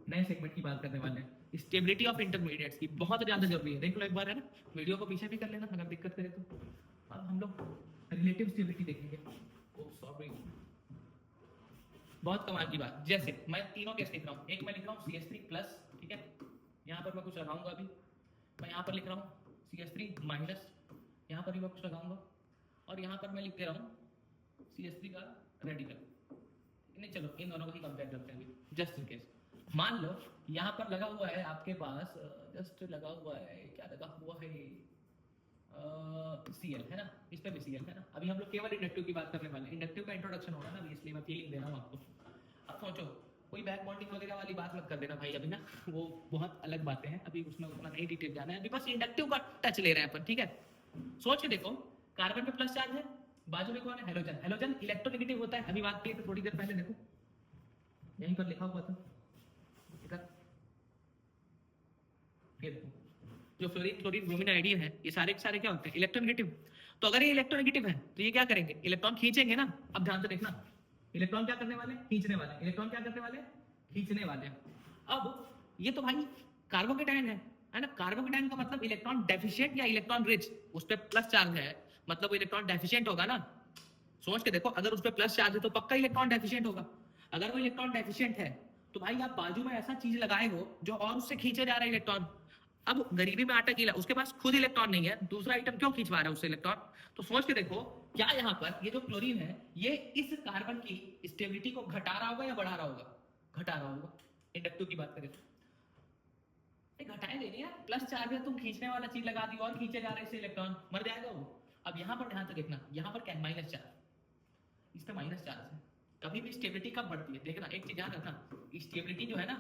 A: नए सेगमेंट की बात करने वाले हैं, स्टेबिलिटी ऑफ इंटरमीडिएट्स की, बहुत ज्यादा जरूरी है, देख लो एक बार है ना, वीडियो को पीछे भी कर लेना अगर दिक्कत करे तो। अब हम लोग रिलेटिव स्टेबिलिटी देखेंगे, ओह सॉरी, बहुत कमाल की बात। जैसे मैं तीनों केस लिख रहा हूँ, एक मैं लिख रहा हूँ CH3+, ठीक है, यहाँ पर मैं कुछ लगाऊंगा, अभी मैं यहाँ पर लिख रहा हूँ CH3-, यहाँ पर भी मैं कुछ लगाऊंगा, और यहाँ पर मैं लिख दे रहा हूँ CH3 का रेडिकल। नहीं चलो इन दोनों को ही कंपेयर करते हैं अभी, जस्ट इन केस। मान लो यहाँ पर लगा हुआ है आपके पास, जस्ट लगा हुआ है, क्या लगा हुआ है, Cl है ना, इस पे भी Cl है ना। अभी हम लोग केवल इंडक्टिव की बात करने वाले हैं, इंडक्टिव का इंट्रोडक्शन होगा ना, इसलिए मैं फीलिंग दे रहा हूँ आपको। अब सोचो, कोई बैक बॉन्डिंग वगैरह वाली बात मत कर देना भाई अभी ना, वो बहुत अलग बातें हैं, अभी उसमें उतना नहीं डिटेल जाना है, अभी बस इंडक्टिव का टच ले रहे हैं अपन, ठीक है। सोच के देखो, कार्बन पे प्लस चार्ज है, बाजू में कौन है, हेलोजन, हेलोजन इलेक्ट्रोनेगेटिव होता है, अभी बात की थोड़ी देर पहले, देखो यहीं पर लिखा हुआ था, ये देखो, जो फ्लोरीन क्लोरीन ब्रोमीन आयोडीन है, ये सारे के सारे क्या होते हैं, इलेक्ट्रोनेगेटिव। तो अगर ये इलेक्ट्रोनेगेटिव है तो ये क्या करेंगे, इलेक्ट्रॉन खींचेंगे ना। अब ध्यान से देखना, इलेक्ट्रॉन क्या करने वाले, खींचने वाले, इलेक्ट्रॉन क्या करने वाले, खींचने वाले। अब ये तो भाई कार्बोकेटायन है ना, कार्बोकेटायन का मतलब इलेक्ट्रॉन डेफिशिएंट या इलेक्ट्रॉन रिच, उस पर प्लस चार्ज है, मतलब वो इलेक्ट्रॉन डेफिशिएंट होगा ना। सोच के देखो, अगर उस पर प्लस चार्ज है तो पक्का इलेक्ट्रॉन डेफिशिएंट होगा। अगर वो इलेक्ट्रॉन डेफिशिएंट है तो भाई आप बाजू में ऐसा चीज लगाए हो जो और उससे खींचे जा रहा है इलेक्ट्रॉन। अब गरीबी में आटा गीला, उसके पास खुद इलेक्ट्रॉन नहीं है, दूसरा आइटम क्यों खींचवा रहा है उससे इलेक्ट्रॉन। तो सोच के देखो, क्या यहाँ पर ये जो क्लोरीन है ये इस कार्बन की स्टेबिलिटी को घटा रहा होगा या बढ़ा रहा होगा, घटा रहा होगा। इंडक्टिव की बात करें तो घटाए नहीं यार, प्लस चार्ज है, तुम खींचने वाला चीज लगा दी और खींचे जा रहे हैं इसे इलेक्ट्रॉन, मर जाएगा वो। अब यहाँ पर ध्यान से देखना, यहाँ पर क्या है -4, इस पे -4 है। कभी भी स्टेबिलिटी कब बढ़ती है देखना, एक चीज ध्यान रखना, स्टेबिलिटी जो है ना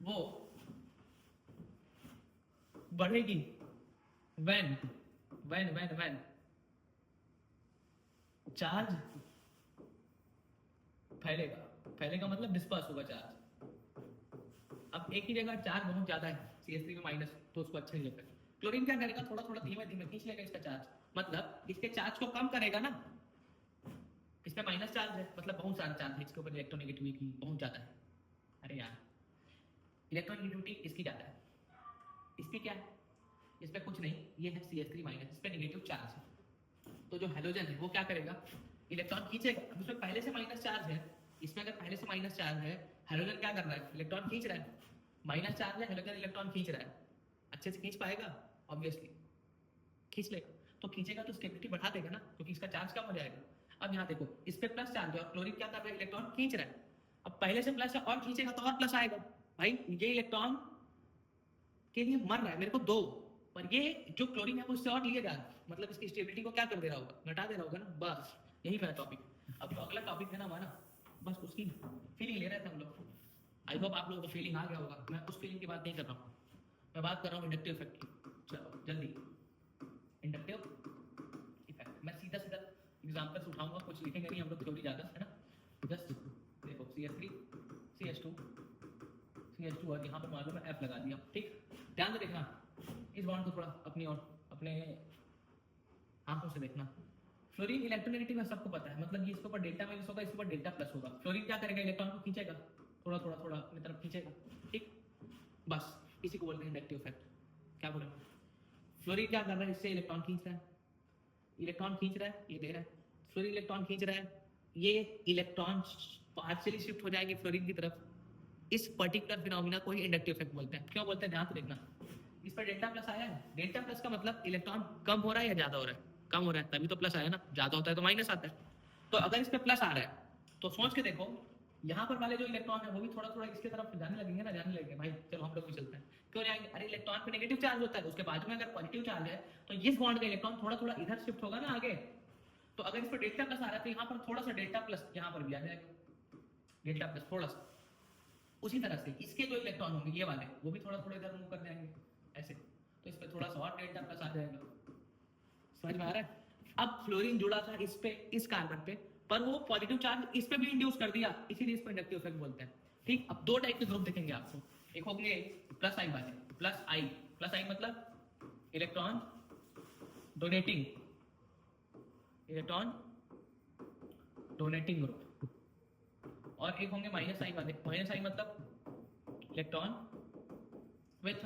A: वो बढ़ेगी when when चार्ज फैलेगा, फैलेगा मतलब डिस्पर्स होगा चार्ज। अब एक ही जगह चार्ज बहुत ज्यादा है CH3 में माइनस, तो उसको अच्छा नहीं लगता। क्लोरीन क्या करेगा, थोड़ा थोड़ा धीमे धीमे खींच लेगा इसका चार्ज, मतलब इसके चार्ज को कम करेगा ना। इस पे माइनस चार्ज है मतलब बहुत सारा चार्ज है इसके ऊपर, इलेक्ट्रोनेगेटिविटी बहुत ज्यादा है। अरे यार इलेक्ट्रोनेगेटिविटी इसकी ज्यादा है, इसकी क्या है, इस पे कुछ नहीं, ये है CH3 माइनस, इस पे नेगेटिव चार्ज है। तो जो हेलोजन है वो क्या करेगा, इलेक्ट्रॉन खींचेगा। अब इसमें पहले से माइनस चार्ज है, इसमें अगर पहले से माइनस चार्ज है, हेलोजन क्या कर रहा है, इलेक्ट्रॉन खींच रहा है। माइनस चार्ज है, हेलोजन इलेक्ट्रॉन खींच रहा है, अच्छे से खींच पाएगा, ऑब्वियसली खींच लेगा। तो खींचेगा तो स्टेबिलिटी बढ़ा देगा ना, क्योंकि इसका चार्ज कम हो जाएगा। अब यहाँ देखो, इस पे प्लस चार्ज है और क्लोरीन क्या कर रहा है, इलेक्ट्रॉन खींच रहा है। अब पहले से प्लस है और खींचेगा तो और प्लस आएगा। भाई ये इलेक्ट्रॉन के लिए मर रहा है मेरे को दो, पर ये जो क्लोरीन है वो उससे और लिएगा, मतलब इसकी स्टेबिलिटी को क्या कर दे रहा होगा, घटा दे रहा होगा ना। बस यही मेरा टॉपिक। अब जो अगला टॉपिक है ना हमारा, बस उसकी फीलिंग ले रहे थे हम लोग। आई होप आप लोगों को फीलिंग आ गया होगा। मैं उस फीलिंग की बात नहीं कर रहा हूँ, मैं बात कर रहा हूँ इंडक्टिव इफेक्ट की। चलो जल्दी, इंडक्टिव इफेक्ट मैं सीधा सीधा एग्जाम्पल्स उठाऊंगा, कुछ लिखेंगे नहीं हम लोग, थ्योरी ज़्यादा है ना। जस्ट देखो CH3 CH2 और यहाँ पर मान लो मैं F लगा दिया, ठीक। ध्यान से देखना, इस बॉन्ड को थोड़ा अपनी और अपने आंखों से देखना। फ्लोरीन इलेक्ट्रोनेगेटिव है, सबको पता है, मतलब ये इसके ऊपर डेल्टा माइनस होगा, इसके ऊपर डेल्टा प्लस होगा। फ्लोरीन क्या करेगा, इलेक्ट्रॉन को खींचेगा, थोड़ा थोड़ा थोड़ा अपनी तरफ खींचेगा, ठीक। बस इसी को बोलते हैं इंडक्टिव इफेक्ट। क्या बोले, फ्लोरीन क्या कर रहा है, इससे इलेक्ट्रॉन खींच रहा है, इलेक्ट्रॉन खींच रहा है, ये दे रहा है, फ्लोरीन इलेक्ट्रॉन खींच रहा है, ये इलेक्ट्रॉन पार्शियली शिफ्ट हो जाएंगे फ्लोरीन की तरफ। इस पर्टिकुलर फिनोमिना को ही इंडक्टिव इफेक्ट बोलते हैं। क्यों बोलते हैं, ध्यान से देखना। इस पर डेल्टा प्लस आया है, डेल्टा प्लस का मतलब इलेक्ट्रॉन कम हो रहा है या ज्यादा हो रहा है, कम हो रहा है तभी तो प्लस आया ना, ज्यादा होता है तो माइनस आता है। तो अगर इस पे प्लस आ रहा है तो सोच के देखो, यहाँ पर वाले जो इलेक्ट्रॉन है वो भी थोड़ा थोड़ा इसके तरफ जाने लगेंगे ना, जाने लगेंगे। भाई चलो हम लोग भी चलते हैं, क्यों जाएंगे, अरे इलेक्ट्रॉन पे नेगेटिव चार्ज होता है, उसके बाजू में अगर पॉजिटिव चार्ज है तो इस बॉन्ड का इलेक्ट्रॉन थोड़ा थोड़ा इधर शिफ्ट होगा ना आगे। तो अगर इस पर डेल्टा प्लस आ रहा है तो यहाँ पर थोड़ा सा डेल्टा प्लस यहाँ पर भी आ जाएगा, डेल्टा प्लस थोड़ा सा। उसी तरह से इसके जो इलेक्ट्रॉन होंगे ये वाले, वो भी थोड़ा थोड़ा इधर मूव कर जाएंगे ऐसे, तो इस पे थोड़ा सा और डेल्टा प्लस आ जाएगा। समझ में आ रहा है। अब फ्लोरीन जुड़ा था इस पे, इस कार्बन पे, पर वो पॉजिटिव चार्ज इस पे भी इंड्यूस कर दिया, इसीलिए इसको इंडक्टिव इफेक्ट बोलते हैं, ठीक। अब दो टाइप के ग्रुप दिखेंगे आपको, एक होंगे प्लस आई वाले, प्लस आई मतलब electron donating, electron donating group, और एक होंगे माइनस आई वाले, माइनस आई मतलब इलेक्ट्रॉन विथ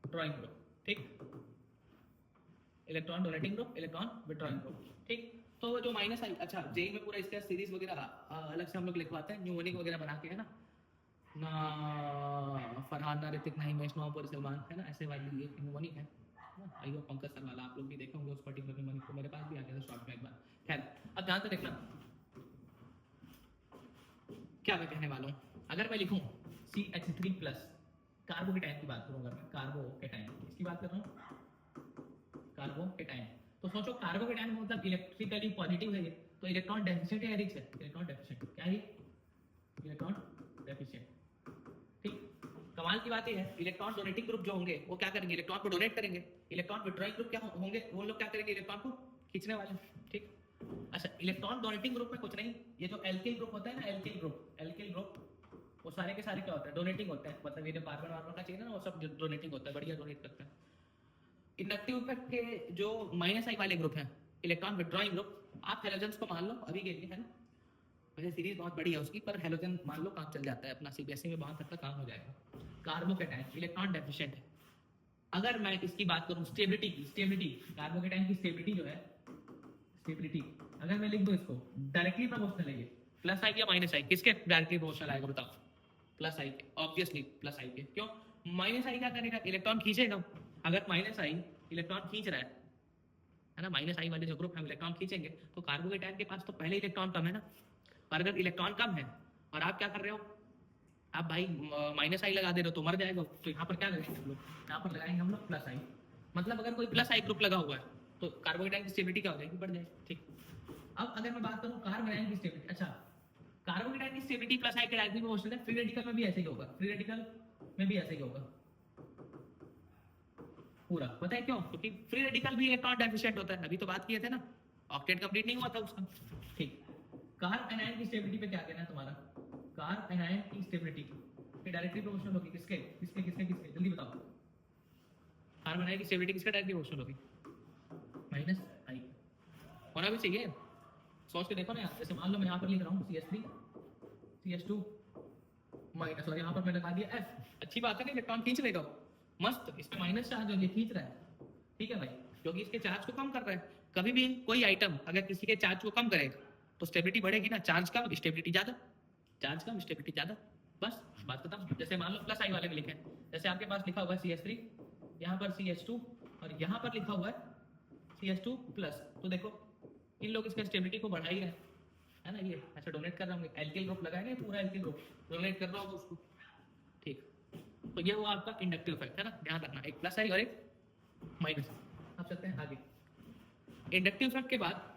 A: ड्रॉइंग ग्रुप, ठीक। Electron donating group, electron withdrawing group, ठीक। तो जो माइनस आई, अच्छा जेई में पूरा इसका सीरीज वगैरह अलग से हम लोग लिखवाते हैं, न्यूमोनिक वगैरह बना के, है ना फरहान ना ऋतिक ना हिमेश ना ऊपर सलमान, है ना, ऐसे वाली ये न्यूमोनिक है ना। आई होप पंकज सर वाला आप लोग भी देखे होंगे उस पर्टिकुलर न्यूमोनिक को, मेरे पास भी आ गया था शॉर्ट में एक बार। खैर अब ध्यान से देखना क्या मैं कहने वाला हूँ। अगर मैं लिखूँ CH3 प्लस, कार्बोकेटाइन की बात करूँगा मैं, कार्बोकेटाइन इसकी बात कर रहा हूँ, कार्बोकेटाइन। तो सोचो कार्बोकेटाइन मतलब इलेक्ट्रिकली पॉजिटिव है ये, तो इलेक्ट्रॉन डेफिशिएंट है या रिच है, इलेक्ट्रॉन डेफिशिएंट, क्या है इलेक्ट्रॉन डेफिशिएंट, ठीक। कमाल की बात ये है, इलेक्ट्रॉन डोनेटिंग ग्रुप जो होंगे वो क्या करेंगे, इलेक्ट्रॉन को डोनेट करेंगे। इलेक्ट्रॉन विड्रॉइंग ग्रुप क्या होंगे, वो लोग क्या करेंगे, इलेक्ट्रॉन को खींचने वाले, ठीक। अच्छा इलेक्ट्रॉन डोनेटिंग ग्रुप में कुछ नहीं, ये जो एल्किल ग्रुप होता है ना, एल्किल ग्रुप वो सारे के सारे क्या होता है, डोनेटिंग होता है, मतलब ये जो कार्बन वार्बन का चेन है ना वो सब डोनेटिंग होता है, बढ़िया डोनेट करता है। इंडक्टिव इफेक्ट के जो माइनस आई वाले ग्रुप हैं, इलेक्ट्रॉन विड्रॉइंग ग्रुप, आप हेलोजन्स को मान लो अभी के लिए, है ना, वैसे सीरीज बहुत बड़ी है उसकी, पर हेलोजन मान लो काम चल जाता है अपना, CBSE में बहुत हद तक काम हो जाएगा। कार्बोकेटाइन इलेक्ट्रॉन डेफिशिएंट है। अगर मैं इसकी बात करूं स्टेबिलिटी कार्बोकेटाइन की स्टेबिलिटी जो है, स्टेबिलिटी अगर मैं लिख दूं इसको डायरेक्टली प्रोपोर्शनल है, ये प्लस आई या माइनस आई, किसके डायरेक्टली प्रोपोर्शनल आएगा बताओ, प्लस आई के, ऑब्वियसली प्लस आई के। क्यों, माइनस आई क्या करेगा, इलेक्ट्रॉन खींचेगा। अगर माइनस आई इलेक्ट्रॉन खींच रहा है ना, माइनस आई वाले जो ग्रुप है इलेक्ट्रॉन खींचेंगे, तो कार्बोकेटाइन के पास तो पहले इलेक्ट्रॉन कम है ना। पर अगर इलेक्ट्रॉन कम है और आप क्या कर रहे हो, आप भाई माइनस आई लगा दे रहे हो तो मर जाएगा, तो यहाँ पर क्या लगाएंगे हम लोग, यहाँ पर लगाएंगे हम लोग प्लस आई। मतलब अगर कोई प्लस आई ग्रुप लगा हुआ है तो कार्बोकेटाइन की स्टेबिलिटी क्या हो जाएगी, बढ़ जाएगी। ठीक, अब अगर मैं बात करूं कार्बोकेटाइन की स्टेबिलिटी, अच्छा कार्बोकेटाइन की स्टेबिलिटी प्लस आई के डायरेक्टली प्रोपोर्शनल है, फ्री रेडिकल में भी ऐसे ही होगा, फ्री रेडिकल में भी ऐसे ही होगा पूरा। पता है क्यों? क्योंकि फ्री रेडिकल भी इलेक्ट्रॉन डेफिशिएंट होता है, अभी तो बात किए थे ना, ऑक्टेट कंप्लीट नहीं हुआ था उसका। ठीक, कार्ब एनायन की स्टेबिलिटी पे क्या कहना है तुम्हारा? कार्ब एनायन की स्टेबिलिटी ये डायरेक्टली प्रोपोर्शनल होगी किसके किसके किसके किसके, जल्दी बताओ। कार्ब एनायन की स्टेबिलिटी किसके डायरेक्टली प्रोपोर्शनल होगी? माइनस आई होना भी चाहिए, सोच के देखो ना यार। जैसे मान लो मैं यहाँ पर लिख रहा हूँ CH3 CH2 माइनस, और यहाँ पर मैंने लगा दिया F। अच्छी बात है ना, इलेक्ट्रॉन खींच लेगा मस्त, इस पे माइनस चार्ज हो, ये खींच रहा है। ठीक है भाई, क्योंकि इसके चार्ज को कम कर रहा है। कभी भी कोई आइटम अगर किसी के चार्ज को कम करेगा तो स्टेबिलिटी बढ़ेगी ना, चार्ज कम स्टेबिलिटी ज्यादा, चार्ज कम स्टेबिलिटी ज्यादा, बस बात खत्म। जैसे मान लो प्लस आई वाले में लिखे, जैसे आपके पास लिखा हुआ है CH3, यहाँ पर CH2 और यहाँ पर लिखा हुआ है CH2 प्लस, तो देखो इन लोग इसका स्टेबिलिटी को बढ़ा ही रहे है ना। ये अच्छा डोनेट कर रहा हूँ, एल्किल ग्रुप लगाएंगे, पूरा एल्किल ग्रुप डोनेट कर रहा हूँ उसको। ठीक, तो ये हुआ आपका इंडक्टिव इफेक्ट है ना, ध्यान रखना, एक प्लस आई और एक माइनस। अब चलते हैं आगे। इंडक्टिव इफेक्ट के बाद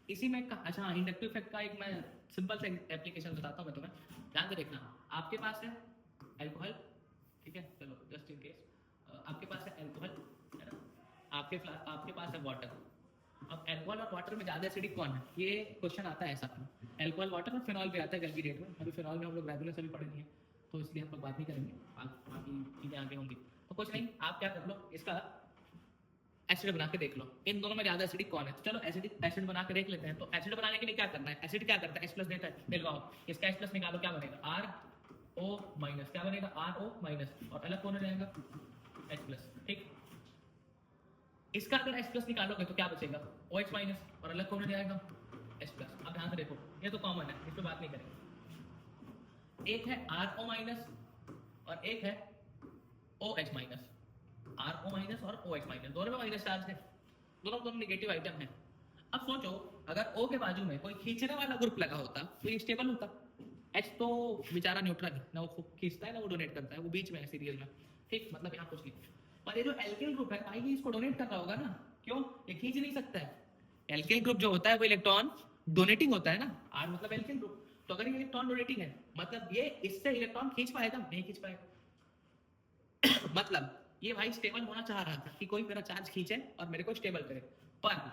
A: इसी में अच्छा इंडक्टिव इफेक्ट का एक मैं सिंपल सा एप्लीकेशन बताता हूँ मैं तुम्हें, ध्यान से देखना। आपके पास है अल्कोहल, ठीक है, चलो जस्ट इन केस आपके पास है अल्कोहल है ना, आपके पास है वाटर। अब अल्कोहल और वाटर में ज्यादा एसिडिक कौन है, ये क्वेश्चन आता है ऐसा। अल्कोहल वाटर और फिनॉल पे आता है कल की डेट में, अभी फिनॉल में हम लोग रेगुलर से भी पढ़े नहीं है तो इसलिए हम लोग बात नहीं करेंगे, बाकी चीजें आगे होंगी। तो कुछ नहीं, आप क्या कर लो, इसका एसिड बना के देख लो, इन दोनों में ज्यादा एसिडिक कौन है। तो चलो एसिड बना के देख लेते हैं। तो एसिड बनाने के लिए क्या करना है, एसिड क्या करता है, H+ देता है, निकालो इसका H+ निकालो, क्या बनेगा RO-, क्या बनेगा RO-, और अलग कौन हो जाएगा H+। ठीक, इसका अगर H+ निकालोगे तो क्या बचेगा OH-, और अलग कौन हो जाएगा H+। अब ध्यान से देखो, ये तो कॉमन है, इस पे बात नहीं करेंगे। एक है RO- और एक है OH-। RO- और OH-, दोनों में माइनस चार्ज है, दोनों नेगेटिव आइटम है। अब सोचो अगर O के बाजू में कोई खींचने वाला ग्रुप लगा होता तो ये स्टेबल होता। H तो बेचारा न्यूट्रल है ना, वो खींचता है ना वो डोनेट करता है, वो बीच में है सीरियल में। ठीक, मतलब यहाँ कुछ नहीं, पर ये जो एल्किल ग्रुप है भाई ये इसको डोनेट कर रहा होगा ना, क्यों, ये खींच नहीं सकता है। एल्किल ग्रुप जो होता है वो इलेक्ट्रॉन डोनेटिंग होता है ना, R मतलब एल्किल ग्रुप, तो अगर ये इलेक्ट्रॉन डोनेटिंग है मतलब ये इससे इलेक्ट्रॉन खींच पाएगा, नहीं खींच पाएगा। मतलब ये भाई स्टेबल होना चाह रहा था कि कोई मेरा चार्ज खींचे और मेरे को स्टेबल करे, पर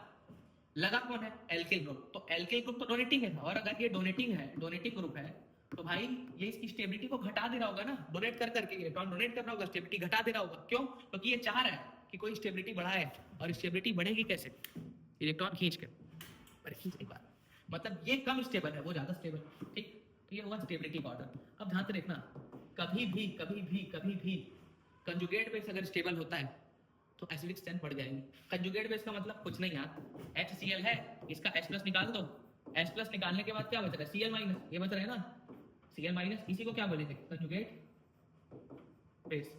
A: लगा कौन है एल्किल ग्रुप, तो एल्किल ग्रुप तो डोनेटिंग है, और अगर ये डोनेटिंग ग्रुप है तो भाई ये इसकी स्टेबिलिटी को घटा दे रहा होगा ना, डोनेट कर करके इलेक्ट्रॉन डोनेट कर रहा होगा, स्टेबिलिटी घटा दे रहा होगा। क्यों? क्योंकि ये चाह रहा है कि कोई स्टेबिलिटी बढ़ाए, और स्टेबिलिटी बढ़ेगी कैसे, इलेक्ट्रॉन खींच के, पर खींच नहीं पा रहा, मतलब ये कम स्टेबल है, वो ज्यादा स्टेबल। ठीक, तो ये होगा स्टेबिलिटी का ऑर्डर। अब ध्यान से देखना, कभी भी कंजुगेट बेस अगर स्टेबल होता है तो एसिडिक स्ट्रेंथ बढ़ जाएगी। कंजुगेट बेस का मतलब कुछ नहीं यार, HCl है, इसका H+ निकाल दो, H+ निकालने के बाद क्या बच रहा है Cl-, ये बच रहा है ना Cl-, इसी को क्या बोलेंगे कंजुगेट बेस।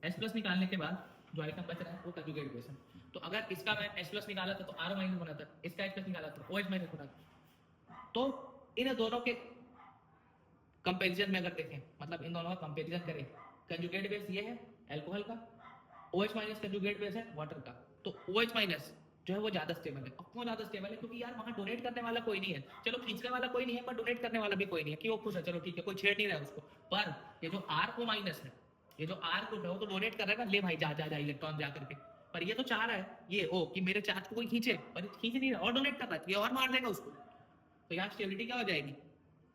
A: H+ निकालने के बाद जो आइटम बच रहा है वो कंजुगेट बेस है। तो अगर इसका मैं H+ निकाला था तो RO- बना था, इसका H+ निकाला था OH- बना था। तो इन दोनों के कंपैरिजन में अगर देखें, मतलब इन दोनों का कंपैरिजन करें, कंजुगेट बेस ये है अल्कोहल का, OH- कंजुगेट बेस है वाटर का, तो OH- जो है वो ज्यादा स्टेबल है। क्यों ज्यादा स्टेबल है? क्योंकि यार वहां डोनेट करने वाला कोई नहीं है, चलो खींचने वाला कोई नहीं है पर डोनेट करने वाला भी कोई नहीं है कि वो खुश है, चलो ठीक है कोई छेड़ नहीं रहा है उसको। पर ये जो RO- है, ये जो R ग्रुप है वो तो डोनेट कर रहा है ना, ले भाई जा जा जा इलेक्ट्रॉन जा करके, पर ये तो चाह रहा है ये O कि मेरे चार्ज को कोई खींचे, पर खींच नहीं रहा और डोनेट कर रहा है, ये और मार देगा उसको, तो यहाँ स्टेबिलिटी क्या हो जाएगी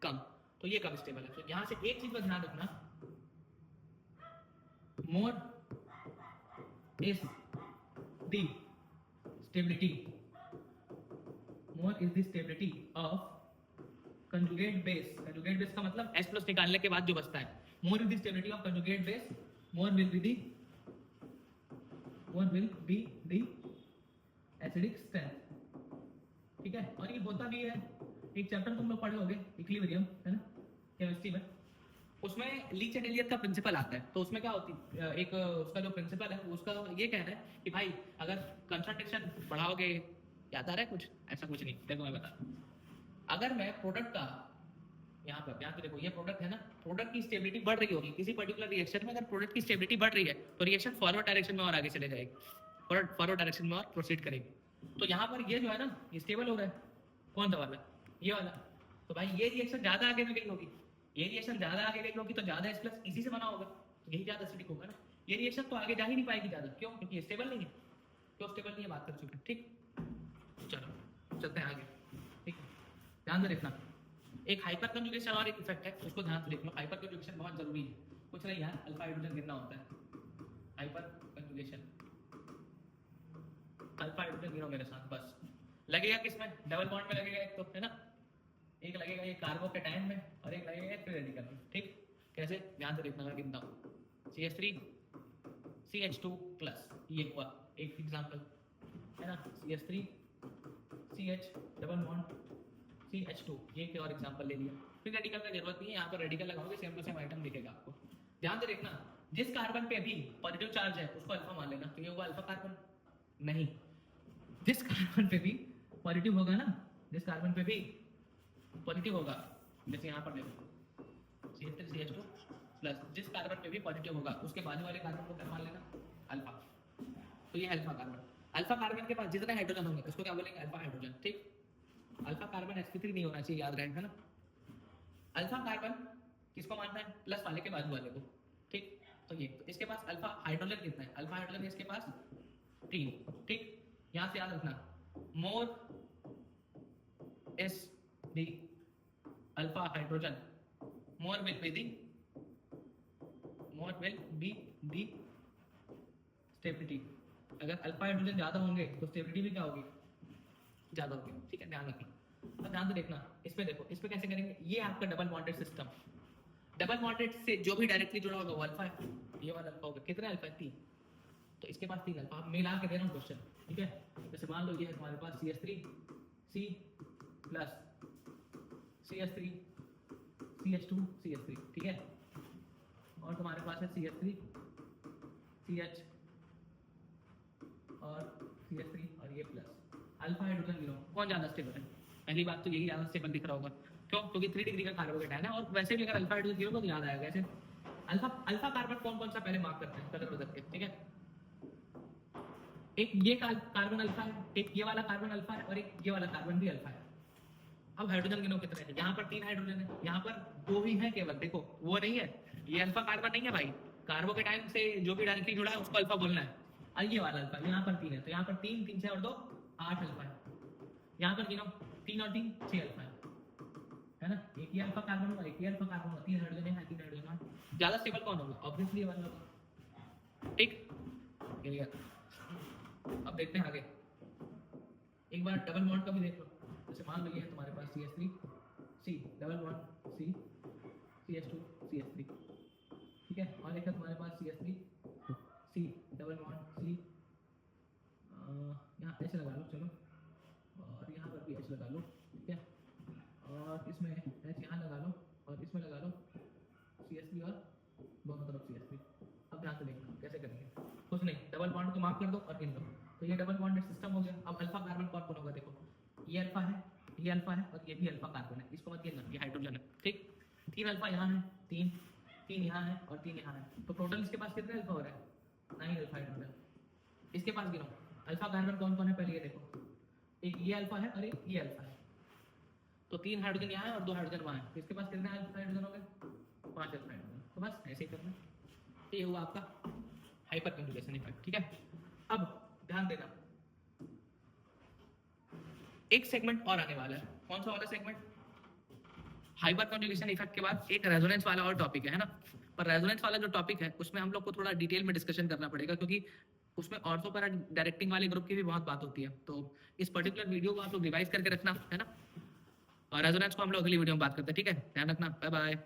A: कम, तो ये कम स्टेबल है। तो यहाँ से एक चीज का ध्यान रखना, मोर is the stability, more is the stability of conjugate base का मतलब H+ निकालने के बाद जो बचता है, more is the stability of conjugate base, more will be the acidic strength। ठीक है, और ये होता भी है, एक चैप्टर तुम लोग पढ़े होगे इक्विलिब्रियम है ना केमिस्ट्री में, उसमें लीच एंड एलियट का प्रिंसिपल आता है। तो उसमें क्या होती है, एक उसका जो प्रिंसिपल है उसका ये कहना है कि भाई अगर कंसंट्रेशन बढ़ाओगे, याद आ रहा है कुछ, ऐसा कुछ नहीं, देखो मैं बता, अगर मैं प्रोडक्ट का यहाँ पे देखो ये प्रोडक्ट है ना, प्रोडक्ट की स्टेबिलिटी बढ़ रही होगी किसी पर्टिकुलर रिएक्शन में, अगर प्रोडक्ट की स्टेबिलिटी बढ़ रही है तो रिएक्शन फॉरवर्ड डायरेक्शन में और आगे चले जाएगी, फॉरवर्ड डायरेक्शन में और प्रोसीड करेगी। तो यहाँ पर ये जो है ना ये स्टेबल हो रहा है, कौन सा वाला, ये वाला। तो भाई ये रिएक्शन ज्यादा आगे में गई होगी, ये रिएक्शन ज्यादा आगे गई होगी तो ज्यादा H प्लस इसी से बना होगा, तो यही ज्यादा एसिडिक होगा ना। ये रिएक्शन तो आगे जा ही नहीं पाएगी ज्यादा, क्यों? क्योंकि ये स्टेबल नहीं है। क्यों स्टेबल नहीं है बात कर चुके हैं, ठीक। चलो चलते हैं आगे, ठीक है। ध्यान से देखना, एक हाइपर कंजुगेशन और एक इफेक्ट है, उसको ध्यान से देख लो। हाइपर कंजुगेशन बहुत जरूरी है, कुछ नहीं यार, अल्फा हाइड्रोजन गिरना होता है। हाइपर कंजुगेशन, अल्फा हाइड्रोजन गिनो मेरे साथ बस। लगेगा किसमें? डबल बॉन्ड में लगेगा एक, तो है ना, एक लगेगा ये कार्बोकेटायन में और एक लगेगा फ्री रेडिकल में, ठीक। कैसे? ध्यान से देखना, मैं गिनता हूँ। CH3 CH2 प्लस, ये हुआ एक एग्जांपल, है ना। CH3 CH double bond CH2, ये एक और एग्जांपल ले लिया। फिर रेडिकल का जरूरत नहीं है, यहाँ पर रेडिकल लगाओगे सेम टू सेम आइटम दिखेगा आपको। ध्यान से देखना, जिस कार्बन पे भी पॉजिटिव चार्ज है उसको अल्फा मान लेना, तो ये होगा अल्फा कार्बन। नहीं, जिस कार्बन पे भी पॉजिटिव होगा ना, जिस कार्बन पे भी पॉजिटिव होगा, जैसे यहाँ पर देखो CH3 CH2 प्लस, जिस कार्बन पे भी पॉजिटिव होगा उसके बाजू वाले कार्बन को क्या मान लेना? अल्फा। तो ये अल्फा कार्बन। अल्फा कार्बन के पास जितने हाइड्रोजन होंगे उसको क्या बोलेंगे? अल्फा हाइड्रोजन, ठीक। अल्फा कार्बन sp3 नहीं होना चाहिए, याद रहेगा ना। अल्फा कार्बन किसको मानना है? प्लस वाले के बाजू वाले को, ठीक। तो ये, तो इसके पास अल्फा हाइड्रोजन कितना है? अल्फा हाइड्रोजन इसके पास 3, ठीक। यहाँ से याद रखना, मोर is the alpha hydrogen, more will be the stability। अगर अल्फा हाइड्रोजन ज्यादा होंगे तो स्टेबिलिटी भी क्या होगी? ज्यादा होगी, ठीक है। ध्यान रखना, अब ध्यान से देखना, इस पे देखो, इस पे कैसे करेंगे? ये आपका double bonded system, double bonded से जो भी डायरेक्टली जुड़ा होगा वो अल्फा है, ये वाला अल्फा होगा। कितने अल्फा है? 3। तो इसके पास 3 अल्फा, मिला के दे रहा हूँ क्वेश्चन, ठीक है। जैसे मान लो ये है तुम्हारे पास CH3 C plus CH3 CH2 CH3, ठीक है। और तुम्हारे पास है CH3 CH और CH3 और ये प्लस। अल्फा हाइड्रोजन गिनो, कौन ज्यादा स्टेबल है? पहली बात तो यही ज्यादा स्टेबल दिख रहा होगा, क्यों? क्योंकि 3 डिग्री का कार्बोकेटायन है। और वैसे भी अगर अल्फा हाइड्रोजन गिनो तो याद आएगा ऐसे। अल्फा कार्बन कौन सा पहले मार्क करते हैं कलर बदल के, ठीक है। एक ये कार्बन अल्फा है, एक ये वाला कार्बन अल्फा है और एक ये वाला कार्बन भी अल्फा है। अब हाइड्रोजन गिनो कितने हैं? यहाँ पर 3 हाइड्रोजन है, यहाँ पर 2 ही है केवल, देखो वो नहीं है, ये अल्फा कार्बन नहीं है भाई। कार्बोकेटायन से जो भी डायरेक्टली जुड़ा है उसको अल्फा बोलना है। और ये वाला अल्फा, यहाँ पर 3 है, तो यहाँ पर 3 3 6 और 2 8 अल्फा है। यहाँ पर गिनो 3 और 3 6 अल्फा है ना। एक ये अल्फा कार्बन होगा, एक ये अल्फा कार्बन होगा, 3 हाइड्रोजन है, 3 हाइड्रोजन। ज्यादा स्टेबल कौन होगा? ऑब्वियसली ये वाला होगा, ठीक। अब देखते हैं आगे, एक बार डबल बॉन्ड का भी देख लो। जैसे मान लो ये है तुम्हारे पास CH3 C double bond C CH2 CH3, ठीक है। और एक है तुम्हारे पास CH3 C double bond C, यहाँ H लगा लो चलो, और यहाँ पर भी H लगा लो, ठीक है। और इसमें H यहाँ लगा लो और इसमें लगा लो CH3 और दोनों तरफ CH3। अब ध्यान से देखना कैसे करेंगे, कुछ नहीं, डबल बॉन्ड को मार्क कर दो और गिन लो। तो ये डबल बॉन्डेड सिस्टम हो गया। अब अल्फा कार्बन कौन कौन होगा? देखो ये अल्फा है, ये अल्फा है और ये भी अल्फा कार्बन है, इसको मत गिनना, ये हाइड्रोजन है, ठीक। 3 अल्फा यहाँ है, 3 यहाँ है और 3 यहाँ है, तो टोटल इसके पास कितने अल्फा हो रहा है? 9 अल्फा हाइड्रोजन। इसके पास गिनो अल्फा कार्बन कौन कौन है, पहले ये देखो, एक ये अल्फा है और एक ये अल्फा है, तो 3 हाइड्रोजन यहाँ है और 2 हाइड्रोजन वहाँ है, तो इसके पास कितने अल्फा हाइड्रोजन हो गए? 5 अल्फा हाइड्रोजन। तो बस ऐसे ही करना, ये हुआ आपका हाइपर कंजुगेशन इफेक्ट, ठीक है। अब ध्यान देना, एक सेगमेंट और आने वाला है, कौन सा वाला सेगमेंट? हाइपर कंजुगेशन इफेक्ट के बाद एक रेजोनेंस वाला और टॉपिक है ना। पर रेजोनेंस वाला जो टॉपिक है उसमें हम लोग को थोड़ा डिटेल में डिस्कशन करना पड़ेगा, क्योंकि उसमें ऑर्थो पैरा डायरेक्टिंग वाले ग्रुप की भी बहुत बात होती है। तो इस पर्टिकुलर वीडियो को आप लोग रिवाइज करके रखना, है ना। और रेजोनेंस को हम लोग अगली वीडियो में बात करते हैं, ठीक है। ध्यान रखना, बाय बाय।